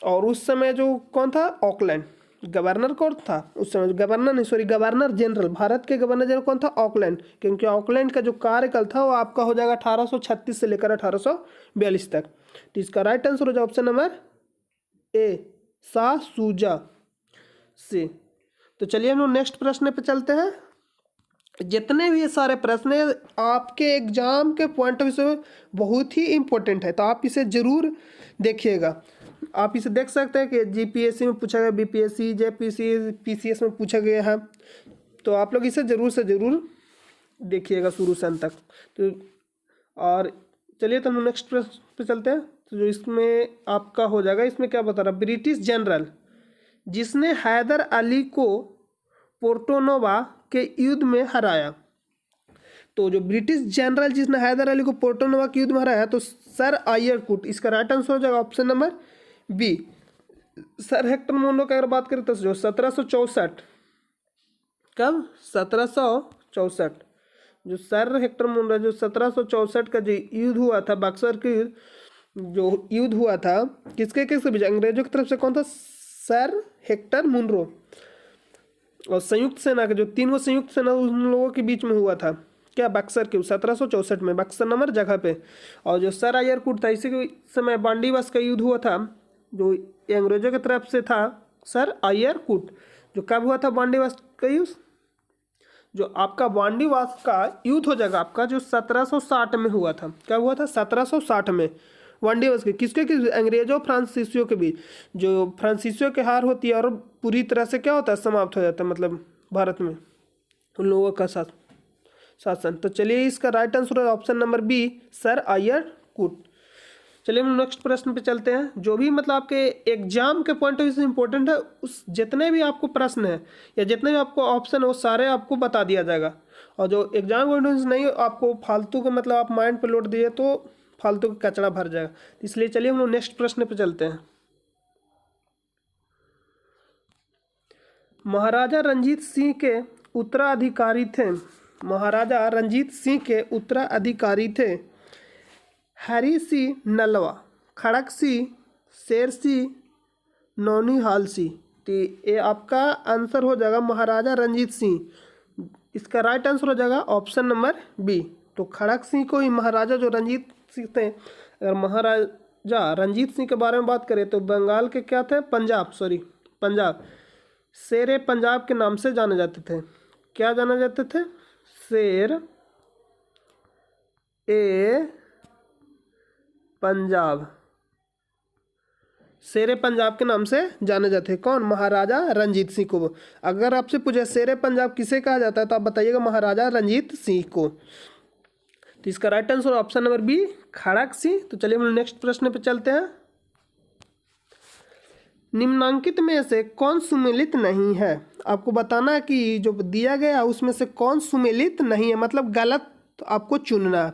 और उस समय जो कौन था, ऑकलैंड, गवर्नर कौन था उस समय, गवर्नर जनरल, भारत के गवर्नर जनरल कौन था, ऑकलैंड। क्योंकि ऑकलैंड का जो कार्यकाल था वो आपका हो जाएगा 1836 से लेकर 1842 तक। तो इसका राइट आंसर हो जाएगा ऑप्शन नंबर ए, शाह शुजा से। तो चलिए हम लोग नेक्स्ट प्रश्न पे चलते हैं। जितने भी ये सारे प्रश्न आपके एग्जाम के पॉइंट ऑफ व्यू से बहुत ही इंपॉर्टेंट है, तो आप इसे जरूर देखिएगा। आप इसे देख सकते हैं कि जीपीएससी में पूछा गया, बीपीएससी, जेपीसी, पीसीएस में पूछा गया है। तो आप लोग इसे ज़रूर से ज़रूर देखिएगा शुरू से अंत तक। तो और चलिए तो हम नेक्स्ट प्रश्न पे चलते हैं। तो जो इसमें आपका हो जाएगा, इसमें क्या बता रहा, ब्रिटिश जनरल जिसने हैदर अली को पोर्टोनोवा के युद्ध में हराया। तो जो ब्रिटिश जनरल जिसने हैदर अली को पोर्टोनोवा के युद्ध में हराया, तो सर आयर कूट। इसका राइट आंसर हो जाएगा option number B, Sir Hector Munro की अगर बात करें तो जो 1764, कब, 1764, जो सर हेक्टर मुनरो, जो 1764 का जो युद्ध हुआ था, बक्सर के जो युद्ध हुआ था, किसके बीच, अंग्रेजों की तरफ से कौन था, सर हेक्टर मुनरो, और संयुक्त सेना के जो तीनों संयुक्त सेना उन लोगों के बीच में हुआ था, क्या, बक्सर के 1764 में, बक्सर नंबर जगह पे। और जो सर आयर कूट था, इसी के समय बांडीवास का युद्ध हुआ था, जो अंग्रेजों की तरफ से था, सर आयर कूट। जो कब हुआ था बांडीवास का युद्ध, जो आपका बांडीवास का युद्ध हो जाएगा आपका जो 1760 में हुआ था। कब हुआ था, 1760 में बांडीवास के, किसके, अंग्रेजों फ्रांसीसियों के बीच। जो फ्रांसीसियों की हार होती है और पूरी तरह से क्या होता है, समाप्त हो जाता है, मतलब भारत में उन लोगों का साथ शासन। तो चलिए इसका राइट आंसर है ऑप्शन नंबर बी, सर आयर कूट। चलिए हम नेक्स्ट प्रश्न पे चलते हैं। जो भी मतलब आपके एग्जाम के पॉइंट ऑफ व्यू से इंपॉर्टेंट है, उस जितने भी आपको प्रश्न है या जितने भी आपको ऑप्शन है वो सारे आपको बता दिया जाएगा। और जो एग्जाम पॉइंट ऑफ व्यू से नहीं आपको फालतू के मतलब आप माइंड पे लोड दिए तो फालतू का कचरा भर जाएगा। इसलिए चलिए हम लोग नेक्स्ट प्रश्न पे चलते हैं। महाराजा रंजीत सिंह के उत्तराधिकारी थे, महाराजा रंजीत सिंह के उत्तराधिकारी थे हरी सिंह नलवा, खड़क सिंह, शेर सिंह, नौनिहाल सिंह। तो ये आपका आंसर हो जाएगा महाराजा रंजीत सिंह। इसका राइट आंसर हो जाएगा ऑप्शन नंबर बी। तो खड़क सिंह को ही महाराजा जो रंजीत सिंह थे, अगर महाराजा रंजीत सिंह के बारे में बात करें तो बंगाल के क्या थे, पंजाब शेर पंजाब के नाम से जाने जाते थे। क्या जाने जाते थे, शेर ए पंजाब, शेर पंजाब के नाम से जाने जाते हैं। कौन, महाराजा रंजीत सिंह को। अगर आपसे पूछे शेर पंजाब किसे कहा जाता है तो आप बताइएगा महाराजा रंजीत सिंह को। तो इसका right answer option number B, Khadak Singh. तो चलिए हम नेक्स्ट प्रश्न पे चलते हैं। निम्नांकित में से कौन सुमेलित नहीं है। आपको बताना है कि जो दिया गया उसमें से कौन सुमेलित नहीं है, मतलब गलत आपको चुनना है।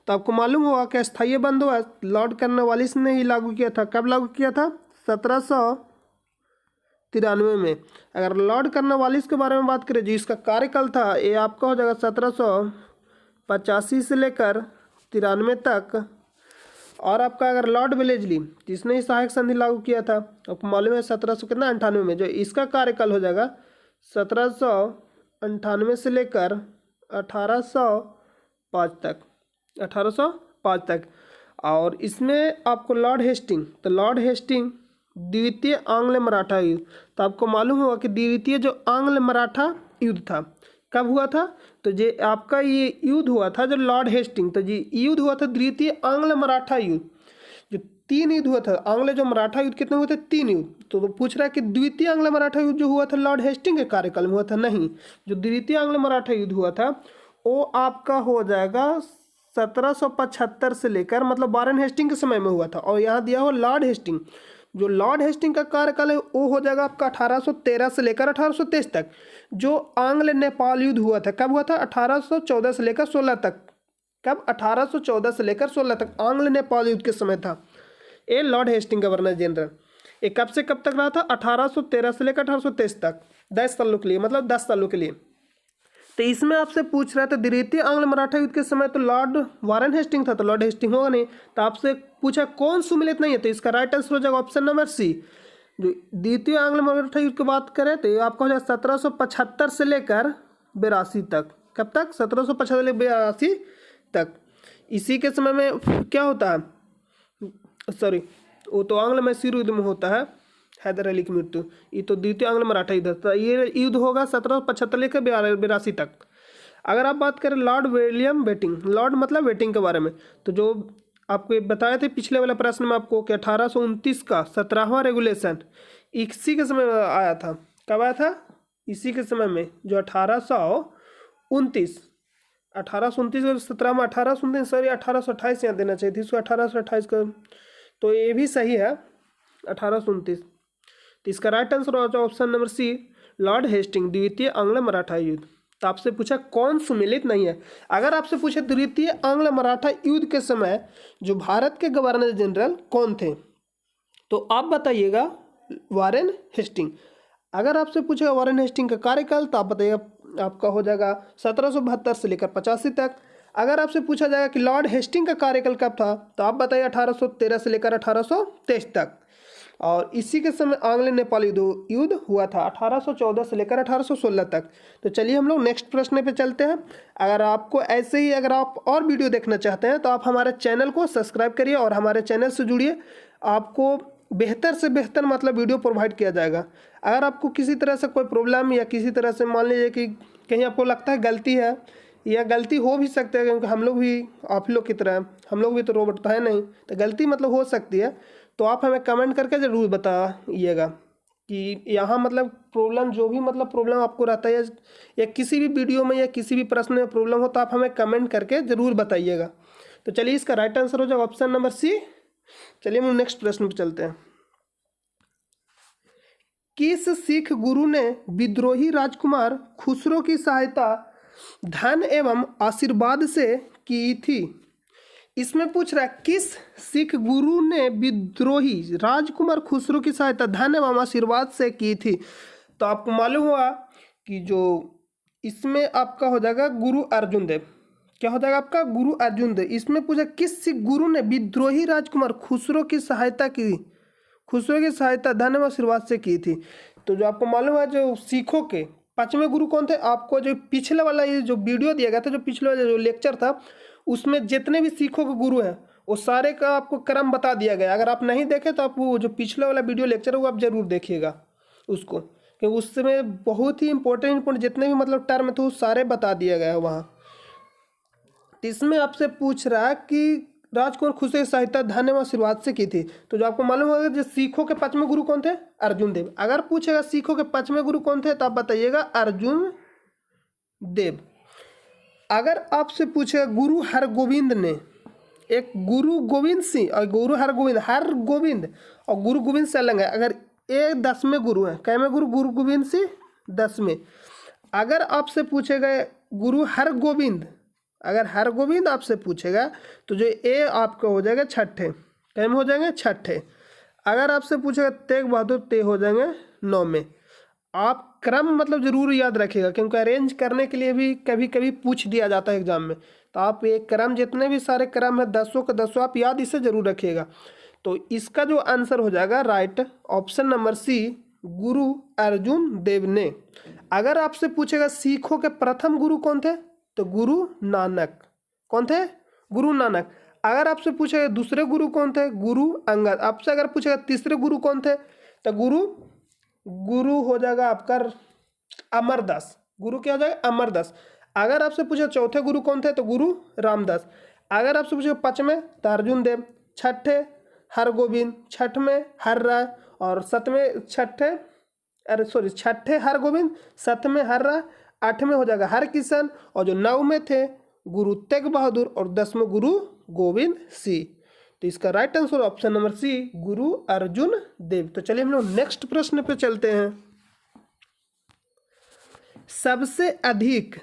तो आपको मालूम होगा कि स्थायी बंदोबस्त लॉर्ड कॉर्नवालिस ने ही लागू किया था। कब लागू किया था, 1793 में। अगर लॉर्ड कॉर्नवालिस के बारे में बात करें जो इसका कार्यकाल था, ये आपका हो जाएगा 1785 से लेकर 93 तक। और आपका अगर लॉर्ड वेलेस्ली जिसने ही सहायक संधि लागू किया था, आपको मालूम है 1798 में। जो इसका कार्यकाल हो जाएगा 1798 से लेकर 1805 तक। और इसमें आपको लॉर्ड हेस्टिंग, तो लॉर्ड हेस्टिंग द्वितीय आंग्ल मराठा युद्ध। तो आपको मालूम होगा कि द्वितीय जो आंग्ल मराठा युद्ध था कब हुआ था, तो ये आपका ये युद्ध हुआ था जो लॉर्ड हेस्टिंग। तो ये युद्ध हुआ था द्वितीय आंग्ल मराठा युद्ध। जो 3 युद्ध हुआ था, आंग्ल जो मराठा युद्ध कितने हुए थे, 3 युद्ध। तो पूछ रहा है कि द्वितीय आंग्ल मराठा युद्ध जो हुआ था लॉर्ड हेस्टिंग के कार्यकाल में हुआ था, नहीं। जो द्वितीय आंग्ल मराठा युद्ध हुआ था वो आपका हो जाएगा 1775 से लेकर, मतलब वारेन हेस्टिंग के समय में हुआ था। और यहाँ दिया हो लॉर्ड हेस्टिंग। जो लॉर्ड हेस्टिंग का कार्यकाल है वो हो जाएगा आपका 1813 से लेकर 1823 तक। जो आंग्ल नेपाल युद्ध हुआ था कब हुआ था, 1814 से लेकर 16 तक। कब, 1814 से लेकर 16 तक आंग्ल नेपाल युद्ध के समय था। ये लॉर्ड हेस्टिंग गवर्नर जनरल। ये कब से कब तक रहा था, 1813 से लेकर 1823 तक, 10 सालों के लिए, मतलब 10 सालों के लिए। तो इसमें आपसे पूछ रहा था द्वितीय आंग्ल मराठा युद्ध के समय तो लॉर्ड वारेन हेस्टिंग था, तो लॉर्ड हेस्टिंग होगा नहीं। तो आपसे पूछा कौन सुमेलित नहीं है, तो इसका राइट आंसर हो जाएगा ऑप्शन नंबर सी। जो द्वितीय आंग्ल मराठा युद्ध की बात करें तो ये आपका हो जाएगा 1775 से लेकर 82 तक। कब तक, 1775 से 82 तक। इसी के समय में क्या होता है, सॉरी वो तो आंग्ल मैसूर युद्ध में होता है, हैदर अली की मृत्यु। ये तो द्वितीय आंग्ल मराठा युद्ध था। ये युद्ध होगा 1775 लेकर 82 तक। अगर आप बात करें लॉर्ड विलियम बेटिंग, लॉर्ड मतलब वेटिंग के बारे में, तो जो आपको बताए थे पिछले वाले प्रश्न में आपको कि 1829 का 17वां रेगुलेशन इसी के समय में आया था। कब आया था, इसी के समय में, जो 1829 का 17वां, 1829 सॉरी 1828 यहाँ देना चाहिए थी इसको, 1828 का। तो ये भी सही है 1829। तो इसका राइट आंसर हो जाए option number C, Lord Hastings, द्वितीय आंग्ल मराठा युद्ध। तो आपसे पूछा कौन सुमेलित नहीं है। अगर आपसे पूछे द्वितीय आंग्ल मराठा युद्ध के समय जो भारत के गवर्नर जनरल कौन थे, तो आप बताइएगा वारेन हेस्टिंग। अगर आपसे पूछेगा वारेन हेस्टिंग का कार्यकाल तो आप बताइएगा आपका हो जाएगा 1772 से लेकर 85 तक। अगर आपसे पूछा जाएगा कि लॉर्ड हेस्टिंग का कार्यकाल कब था तो आप बताइए 1813 से लेकर 1823 तक। और इसी के समय आंग्ल नेपाल युद्ध हुआ था 1814 से लेकर 1816 तक। तो चलिए हम लोग नेक्स्ट प्रश्न पे चलते हैं। अगर आपको ऐसे ही अगर आप और वीडियो देखना चाहते हैं तो आप हमारे चैनल को सब्सक्राइब करिए और हमारे चैनल से जुड़िए। आपको बेहतर से बेहतर मतलब वीडियो प्रोवाइड किया जाएगा। अगर आपको किसी तरह से कोई प्रॉब्लम या किसी तरह से मान लीजिए कि कहीं आपको लगता है गलती है, या गलती हो भी सकती है, क्योंकि हम लोग भी आप लोग की तरह, हम लोग भी तो रोबोट तो है नहीं, तो गलती मतलब हो सकती है, तो आप हमें कमेंट करके ज़रूर बताइएगा। कि यहाँ मतलब प्रॉब्लम जो भी मतलब प्रॉब्लम आपको रहता है या किसी भी वीडियो में या किसी भी प्रश्न में प्रॉब्लम हो तो आप हमें कमेंट करके ज़रूर बताइएगा। तो चलिए इसका राइट आंसर हो जाएगा ऑप्शन नंबर सी। चलिए हम नेक्स्ट प्रश्न पर चलते हैं। किस सिख गुरु ने विद्रोही राजकुमार खुसरो की सहायता धन एवं आशीर्वाद से की थी? इसमें पूछ रहा है किस सिख गुरु ने विद्रोही राजकुमार खुसरो की सहायता धन एवं आशीर्वाद से की थी? तो आपको मालूम होगा कि जो इसमें आपका हो जाएगा गुरु अर्जुन देव। क्या हो जाएगा आपका? गुरु अर्जुन देव। इसमें पूछा किस सिख गुरु ने विद्रोही राजकुमार खुसरो की सहायता की, खुसरो की सहायता धन एवं आशीर्वाद से की थी? तो जो आपको मालूम है जो सिखों के पांचवें गुरु कौन थे? आपको जो पिछले वाला ये जो वीडियो दिया गया था, जो पिछले वाला जो लेक्चर था, उसमें जितने भी सिखों के गुरु हैं वो सारे का आपको क्रम बता दिया गया। अगर आप नहीं देखे तो आप वो जो पिछले वाला वीडियो लेक्चर है वो आप जरूर देखिएगा उसको, क्योंकि उसमें बहुत ही इंपॉर्टेंट जितने भी मतलब टर्म थे वो सारे बता दिया गया है वहाँ। तो इसमें आपसे पूछ रहा है कि राजकुमार खुसरो की सहायता धन एवं आशीर्वाद से की थी। तो जो आपको मालूम होगा जो सिखों के पांचवें गुरु कौन थे? अर्जुन देव। अगर पूछेगा सिखों के पांचवें गुरु कौन थे तो आप बताइएगा अर्जुन देव। अगर आपसे पूछेगा गुरु हरगोविंद ने, एक गुरु गोविंद सिंह और गुरु हरगोविंद और गुरु गोविंद से अलग है। अगर ये 10वें गुरु हैं, कैवें गुरु? गुरु गोविंद सिंह 10वें। अगर आपसे पूछेगा गुरु हरगोविंद, अगर हरगोविंद आपसे पूछेगा तो जो ए आपका हो जाएगा छठे, कैम हो जाएंगे? छठे। अगर आपसे पूछेगा तेग बहादुर, ते हो जाएंगे 9वें। आप क्रम मतलब जरूर याद रखिएगा क्योंकि अरेंज करने के लिए भी कभी कभी पूछ दिया जाता है एग्जाम में। तो आप ये क्रम जितने भी सारे क्रम है 10 के 10 आप याद इसे जरूर रखिएगा। तो इसका जो आंसर हो जाएगा right option number C, Guru Arjun देव ने। अगर आपसे पूछेगा सिखों के प्रथम गुरु कौन थे तो गुरु नानक। कौन थे? गुरु नानक। अगर आपसे पूछेगा दूसरे गुरु कौन थे? गुरु अंगद। आपसे अगर पूछेगा तीसरे गुरु कौन थे तो गुरु हो जाएगा आपका अमरदास। गुरु क्या हो जाएगा? अमरदास। अगर आपसे पूछे चौथे गुरु कौन थे तो गुरु रामदास। अगर आपसे पूछे पांचवें तो अर्जुन देव, छठे हरगोविंद, छठवें हर राय और छठे हरगोविंद, 7वें हर राय, 8वें हो जाएगा हरकिशन और जो 9वें थे गुरु तेग बहादुर और 10वें गुरु गोविंद सिंह। तो इसका right answer option number C, Guru Arjun देव। तो चलिए हम लोग नेक्स्ट प्रश्न पे चलते हैं। सबसे अधिक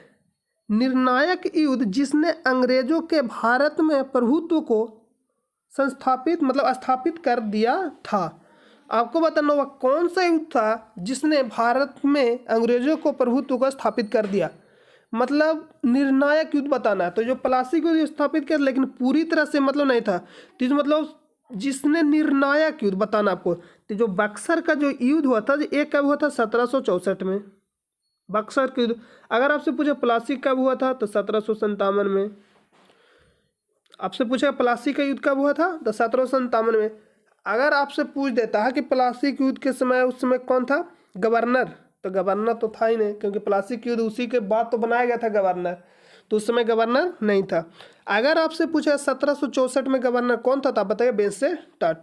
निर्णायक युद्ध जिसने अंग्रेजों के भारत में प्रभुत्व को स्थापित कर दिया था, आपको बताना होगा कौन सा युद्ध था जिसने भारत में अंग्रेजों को प्रभुत्व को स्थापित कर दिया। मतलब निर्णायक युद्ध बताना है। तो जो प्लासी को स्थापित किया लेकिन पूरी तरह से मतलब नहीं था, तो मतलब जिसने निर्णायक युद्ध बताना आपको। तो जो बक्सर का जो युद्ध हुआ था एक कब हुआ था? 1764 में बक्सर का युद्ध। अगर आपसे पूछे प्लासी कब हुआ था तो 1757 में। आपसे पूछा प्लासी का युद्ध कब हुआ था तो 1757 में। अगर आपसे पूछ देता है कि प्लासी के युद्ध के समय उस समय कौन था गवर्नर, तो गवर्नर तो था ही नहीं क्योंकि प्लासी के युद्ध उसी के बाद तो बनाया गया था गवर्नर, तो उस समय गवर्नर नहीं था। अगर आपसे पूछा 1764 में गवर्नर कौन था तो आप बताइए बेंसेटाट,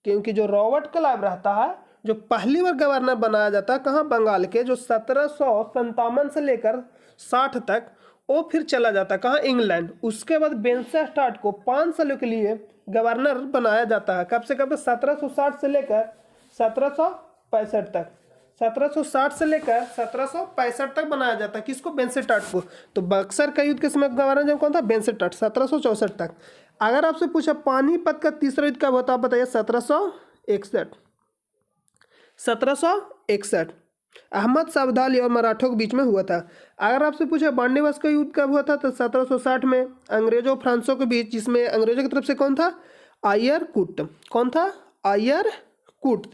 क्योंकि जो रॉबर्ट क्लाइव रहता है जो पहली बार गवर्नर बनाया जाता है कहाँ? बंगाल के, जो 1757 से लेकर 60 तक वो फिर चला जाता है कहाँ? इंग्लैंड। उसके बाद बेंसेटाट को 5 सालों के लिए गवर्नर बनाया जाता है। कब से कब? 1760 से लेकर 1765 तक। 1760 से लेकर 1765 तक बनाया जाता है। किसको? बेंसेटाट को। तो बक्सर का युद्ध के समय गवर्नर कौन था? बेंसेटाट, 1764 तक। अगर आपसे पूछा पानीपत का तीसरा युद्ध कब होता? आप बताइए 1761। 1761 अहमद शाह अब्दाली और मराठों के बीच में हुआ था। अगर आपसे पूछा बांडीवास का युद्ध कब हुआ था तो 1760 में अंग्रेजों और फ्रांसों के बीच, जिसमें अंग्रेजों की तरफ से कौन था? आयरकुट। कौन था? आयरकुट।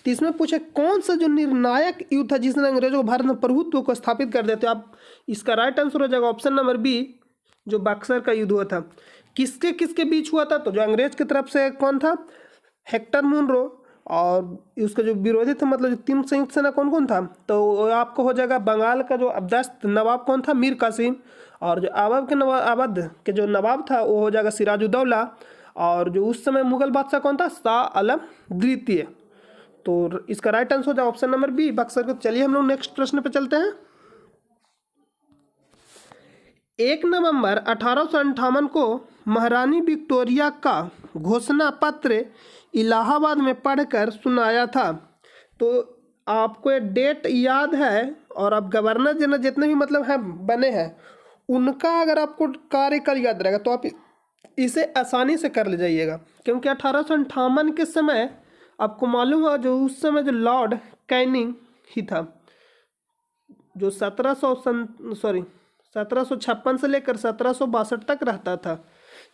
तो इसमें पूछे कौन सा जो निर्णायक युद्ध था जिसने अंग्रेजों को भारत में प्रभुत्व को स्थापित कर दिया? तो आप इसका राइट आंसर हो जाएगा ऑप्शन नंबर बी, जो बक्सर का युद्ध हुआ था। किसके किसके बीच हुआ था? तो जो अंग्रेज की तरफ से कौन था? हेक्टर मुनरो, और उसका जो विरोधी था मतलब जो 3 संयुक्त सेना कौन कौन था? तो आपको हो जाएगा बंगाल का जो अब्दस्त नवाब कौन था? मीर कासिम। और जो अवध के जो नवाब था वो हो जाएगा सिराजुद्दौला। और जो उस समय मुगल बादशाह कौन था? शाह आलम द्वितीय। तो इसका राइट आंसर हो जाए ऑप्शन नंबर बी, बक्सर को। चलिए हम लोग नेक्स्ट प्रश्न पे चलते हैं। 1 नवंबर 1858 को महारानी विक्टोरिया का घोषणा पत्र इलाहाबाद में पढ़कर सुनाया था। तो आपको ये डेट याद है, और आप गवर्नर जनरल जितने भी मतलब हैं बने हैं उनका अगर आपको कार्यकाल याद रहेगा तो आप इसे आसानी से कर ले जाइएगा, क्योंकि 1858 के समय आपको मालूम है जो उस समय जो लॉर्ड कैनिंग ही था, जो 1756 से लेकर 1762 तक रहता था।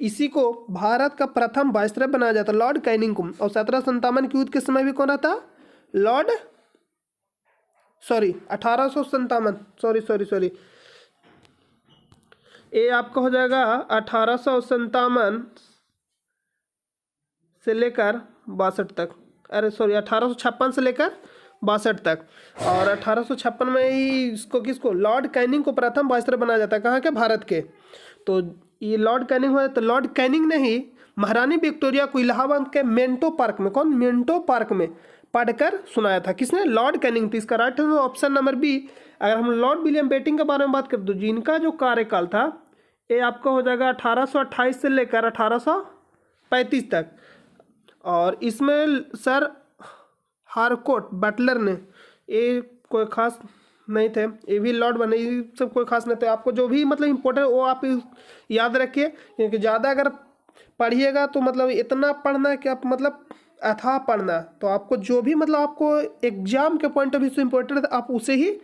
इसी को भारत का प्रथम वायसराय बनाया जाता लॉर्ड कैनिंग को। और 1757 के युद्ध के समय भी कौन रहता? लॉर्ड 1857 सॉरी ये आपका हो जाएगा 1857 से लेकर 62 तक, 1856 से लेकर 62 तक। और 1856 में ही इसको किसको लॉर्ड कैनिंग को प्रथम वायसराय बनाया जाता है, कहाँ के? भारत के। तो ये लॉर्ड कैनिंग हुआ, तो लॉर्ड कैनिंग ने ही महारानी विक्टोरिया को इलाहाबाद के मिंटो पार्क में, कौन? मिंटो पार्क में पढ़कर सुनाया था। किसने? Lord Canning. तो इसका right answer option number B. अगर हम लॉर्ड विलियम बेटिंग के बारे में बात करें तो जिनका जो कार्यकाल था ये आपका हो जाएगा 1828 से लेकर 1835 तक। और इसमें सर हारकोट बटलर ने, ये कोई खास नहीं थे, ये भी लॉर्ड बने, ये सब कोई खास नहीं थे। आपको जो भी मतलब इम्पोर्टेंट वो आप याद रखिए, क्योंकि ज़्यादा अगर पढ़िएगा तो मतलब इतना पढ़ना है कि आप मतलब अथाह पढ़ना, तो आपको जो भी मतलब आपको एग्जाम के पॉइंट ऑफ व्यू से इम्पोर्टेंट है आप उसे ही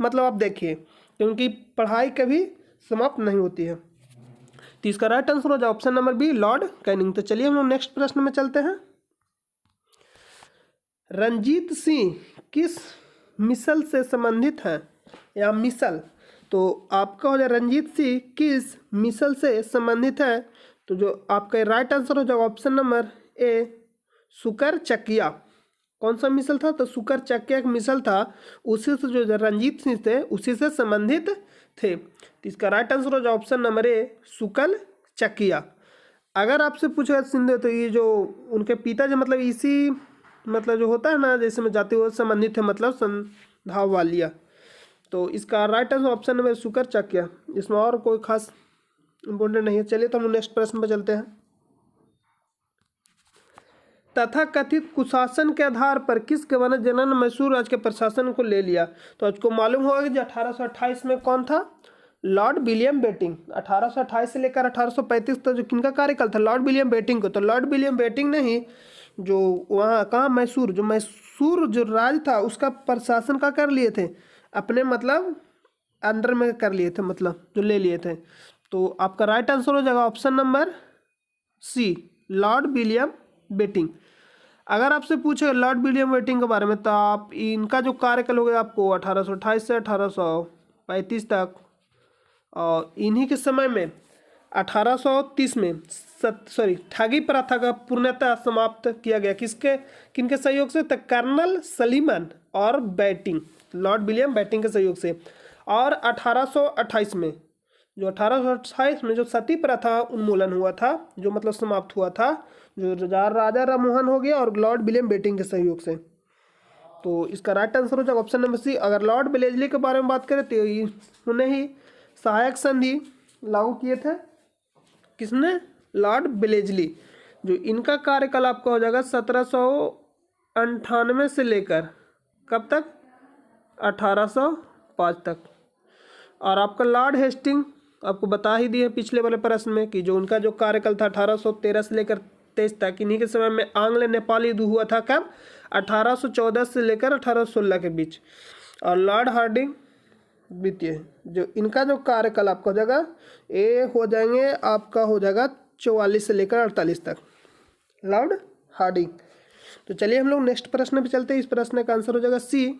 मतलब आप देखिए, क्योंकि पढ़ाई कभी समाप्त नहीं होती है। तो इसका राइट आंसर हो जाए option number B, Lord Canning. तो चलिए हम लोग नेक्स्ट प्रश्न में चलते हैं। रंजीत सिंह किस मिसल से संबंधित है, या मिसल? तो आपका हो जाए रंजीत सिंह किस मिसल से संबंधित है, तो जो आपका राइट आंसर हो जाएगा ऑप्शन नंबर ए, सुकर चकिया। कौन सा मिसल था? तो सुकर चकिया एक मिसल था, उसी से जो रंजीत सिंह थे उसी से संबंधित थे। तो इसका राइट आंसर हो जाए ऑप्शन नंबर ए, सुकल चकिया। अगर आपसे पूछेगा सिंधु तो ये जो उनके पिताजी मतलब इसी मतलब जो होता है ना जैसे में जाति वो संबंधित है, मतलब संधाव वालिया। तो इसका राइट आंसर ऑप्शन नंबर सुकर चकिया। इसमें और कोई खास इंपॉर्टेंट नहीं है। चलिए तो हम नेक्स्ट प्रश्न पर चलते हैं। तथा कथित कुशासन के आधार पर किस गवर्नर जनरल ने मैसूर राज्य के प्रशासन को ले लिया? तो आपको मालूम होगा कि 1828 में कौन था? Lord William betting. 1828 से लेकर 1835 तक जो किनका कार्यकाल था? लॉर्ड विलियम बेटिंग को। तो लॉर्ड विलियम बेटिंग ने ही जो वहाँ कहाँ मैसूर जो राज्य था उसका प्रशासन का कर लिए थे, अपने मतलब अंडर में कर लिए थे, मतलब जो ले लिए थे। तो आपका राइट आंसर हो जाएगा option number C, Lord William Bentinck. अगर आपसे पूछे लॉर्ड विलियम बेटिंग के बारे में तो आप इनका जो कार्यकाल हो गया आपको 1828 से 1835 तक, और इन्हीं के समय में 1830 में ठगी प्रथा का पूर्णतः समाप्त किया गया। किनके सहयोग से? तो कर्नल सलीमन और बेटिंग, लॉर्ड विलियम बेटिंग के सहयोग से। और 1828 में जो सती प्रथा उन्मूलन हुआ था, जो मतलब समाप्त हुआ था, जो राजा राममोहन हो गया और लॉर्ड विलियम बेटिंग के सहयोग से। तो इसका राइट आंसर हो जाएगा ऑप्शन नंबर सी। अगर लॉर्ड बेलेजली के बारे में बात करें तो उन्हें ही सहायक संधि लागू किए थे। किसने? लॉर्ड बेलेजली। जो इनका कार्यकाल आपका हो जाएगा 1798 से लेकर कब तक? 1805 तक। और आपका लॉर्ड हेस्टिंग आपको बता ही दिए पिछले वाले प्रश्न में कि जो उनका जो कार्यकाल था 1813 से लेकर 23 तक। इन्हीं के समय में आंग्ल नेपाली युद्ध हुआ था कब? 1814 से लेकर 1816 के बीच। और लॉर्ड हार्डिंग द्वितीय, जो इनका जो कार्यकाल आपका हो जाएगा ये हो जाएंगे आपका हो जाएगा 44 से लेकर 48 तक, लॉर्ड हार्डिंग। तो चलिए हम लोग नेक्स्ट प्रश्न पे चलते हैं। इस प्रश्न का आंसर हो जाएगा सी।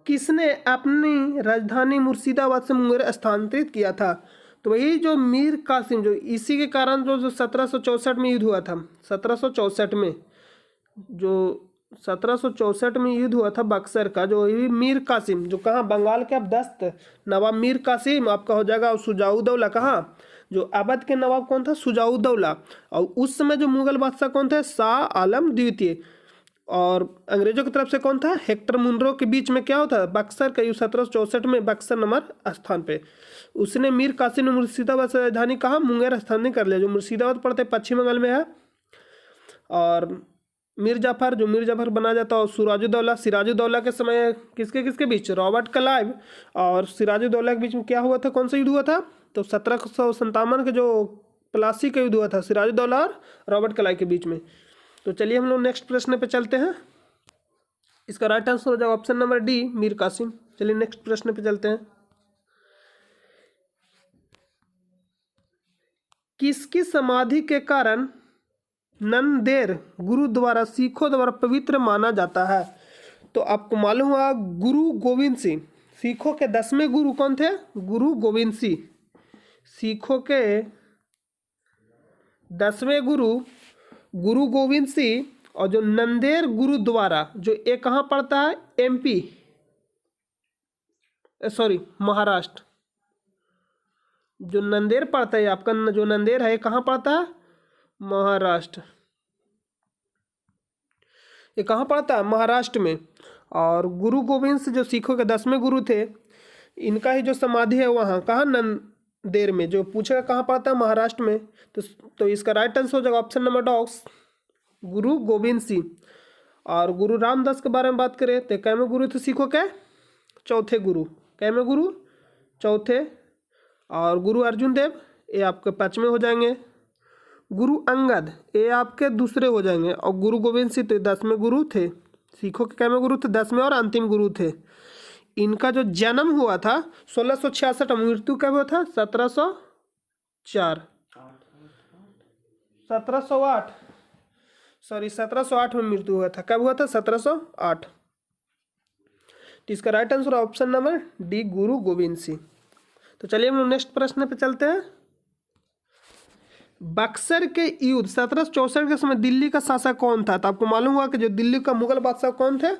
किसने अपनी राजधानी मुर्शिदाबाद से मुंगेर स्थानांतरित किया था? तो वही जो मीर कासिम, जो इसी के कारण जो 1764 में युद्ध हुआ था, 1764 में युद्ध हुआ था बक्सर का, जो ये मीर कासिम जो कहाँ? बंगाल के अब दस्त नवाब मीर कासिम आपका हो जाएगा। और सुजाउद्दौला कहाँ? जो अवध के नवाब कौन था? शुजाउद्दौला। और उस समय जो मुगल बादशाह कौन थे? शाह आलम द्वितीय। और अंग्रेजों की तरफ से कौन था? Hector Munro. के बीच में क्या होता है? बक्सर का युद्ध 1764 में बक्सर नंबर स्थान पे। उसने मीर कासिम ने मुर्शिदाबाद से राजधानी कहा? मुंगेर स्थान कर लिया, जो मुर्शिदाबाद पड़ते पश्चिम बंगाल में है। और मीर जाफर, जो मीर जाफर बना जाता है। और सिराजुद्दौला, सिराजुद्दौला के समय किसके किसके बीच? रॉबर्ट क्लाइव और सिराजुद्दौला के बीच में क्या हुआ था? कौन सा युद्ध हुआ था? तो 1757 के जो प्लासी का युद्ध हुआ था सिराजुद्दौला और रॉबर्ट क्लाइव के बीच में। तो चलिए हम लोग नेक्स्ट प्रश्न पे चलते हैं। इसका राइट आंसर हो जाएगा option number D, Mir Qasim. चलिए नेक्स्ट प्रश्न पे चलते हैं। किसकी समाधि के कारण नंदेर गुरुद्वारा सिखों द्वारा पवित्र माना जाता है? तो आपको मालूम हुआ गुरु गोविंद सिंह, सिखों के 10वें गुरु कौन थे? गुरु गोविंद सिंह। सिखों के 10वें गुरु गुरु गोविंद सिंह। और जो नंदेर गुरुद्वारा जो ये कहाँ पड़ता है? MP, sorry Maharashtra. जो नंदेर पड़ता है आपका, जो नंदेर है ये कहाँ पड़ता है? महाराष्ट्र। ये कहाँ पड़ता है? महाराष्ट्र में। और गुरु गोविंद सिंह जो सिखों के 10वें गुरु थे, इनका ही जो समाधि है वहाँ कहाँ? नंदेर में। जो पूछेगा कहाँ पड़ता है? महाराष्ट्र में। तो इसका राइट आंसर हो जाएगा ऑप्शन नंबर डॉक्स, गुरु गोविंद सिंह। और गुरु रामदास के बारे में बात करें तो कैमे गुरु थे सिखों के? चौथे गुरु। कैमे गुरु? चौथे। और गुरु अर्जुन देव ये आपके 5वें हो जाएंगे। गुरु अंगद ये आपके दूसरे हो जाएंगे। और गुरु गोविंद सिंह तो 10वें गुरु थे। सिखों के कैमे गुरु थे? 10वें और अंतिम गुरु थे। इनका जो जन्म हुआ था 1666, मृत्यु कब हुआ था? 1708 में मृत्यु हुआ था। कब हुआ था? 1708। तो इसका right answer option number D, गुरु गोविंद सिंह। तो चलिए हम लोग नेक्स्ट प्रश्न पे चलते हैं। बक्सर के युद्ध 1764 के समय दिल्ली का शासक कौन था? तो आपको मालूम हुआ कि जो दिल्ली का मुगल बादशाह कौन थे?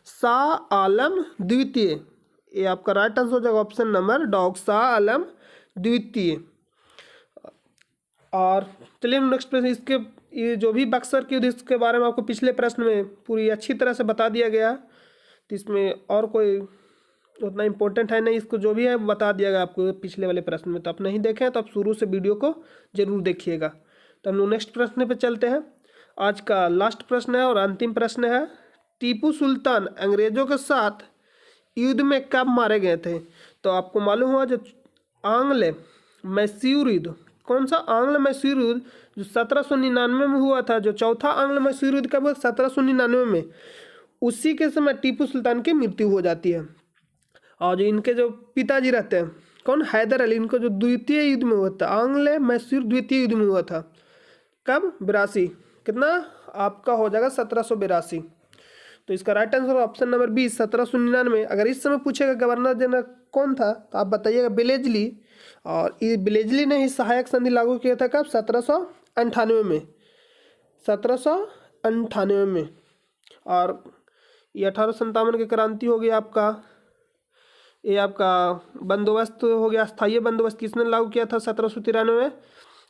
शाह आलम द्वितीय। ये आपका राइट आंसर हो जाएगा option number dog, Shah Alam द्वितीय। और चलिए हम नेक्स्ट प्रश्न, इसके ये जो भी बक्सर के युद्ध इसके बारे में आपको पिछले प्रश्न में पूरी अच्छी तरह से बता दिया गया। तो इसमें और कोई उतना इम्पोर्टेंट है नहीं, इसको जो भी है बता दिया गया आपको पिछले वाले प्रश्न में। तो आप नहीं देखें तो आप शुरू से वीडियो को जरूर देखिएगा। तो हम लोग नेक्स्ट प्रश्न पे चलते हैं। आज का लास्ट प्रश्न है और अंतिम प्रश्न है। टीपू सुल्तान अंग्रेजों के साथ युद्ध में कब मारे गए थे? तो आपको मालूम हुआ जो आंग्ल मैसूर युद्ध, कौन सा? आंग्ल मैसूर युद्ध जो 1799 में हुआ था। जो चौथा आंग्ल मैसूर युद्ध कब हुआ? 1799 में। उसी के समय टीपू सुल्तान की मृत्यु हो जाती है। और जो इनके जो पिताजी रहते हैं कौन? हैदर अली। इनको जो द्वितीय युद्ध में हुआ था, आंग्ल मैसूर द्वितीय युद्ध में हुआ था। कब? 82। कितना आपका हो जाएगा? 1782। तो इसका right answer option number B, 1799। अगर इस समय पूछेगा गवर्नर जनरल कौन था तो आप बताइएगा बेलेजली। और ये बेलेजली ने ही सहायक संधि लागू किया था। कब? 1798 में। 1798 में। और ये 1857 की क्रांति हो गई आपका। ये आपका बंदोबस्त हो गया, स्थायी बंदोबस्त किसने लागू किया था? 1793 में।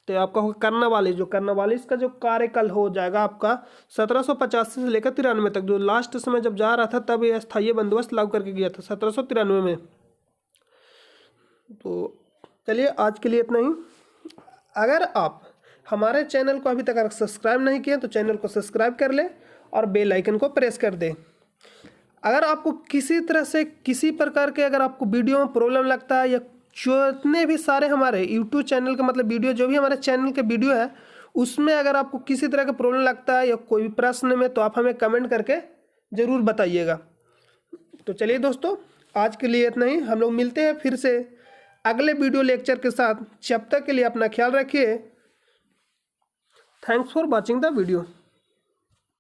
तो आपका होगा कर्नवालिस। जो कर्नवालिस का जो कार्यकाल हो जाएगा आपका 1785 से लेकर 93 तक। जो लास्ट समय जब जा रहा था तब ये स्थायी बंदोबस्त लागू करके गया था 1793 में। तो चलिए आज के लिए इतना ही। अगर आप हमारे चैनल को अभी तक अगर सब्सक्राइब नहीं किए तो चैनल को सब्सक्राइब कर ले और बेल आइकन को प्रेस कर दें। अगर आपको किसी तरह से किसी प्रकार के अगर आपको वीडियो में प्रॉब्लम लगता है, या जितने भी सारे हमारे यूट्यूब चैनल का मतलब वीडियो, जो भी हमारे चैनल के वीडियो है उसमें अगर आपको किसी तरह का प्रॉब्लम लगता है या कोई भी प्रश्न में, तो आप हमें कमेंट करके ज़रूर बताइएगा। तो चलिए दोस्तों आज के लिए इतना ही। हम लोग मिलते हैं फिर से अगले वीडियो लेक्चर के साथ। जब तक के लिए अपना ख्याल रखिए। Thanks for watching the video.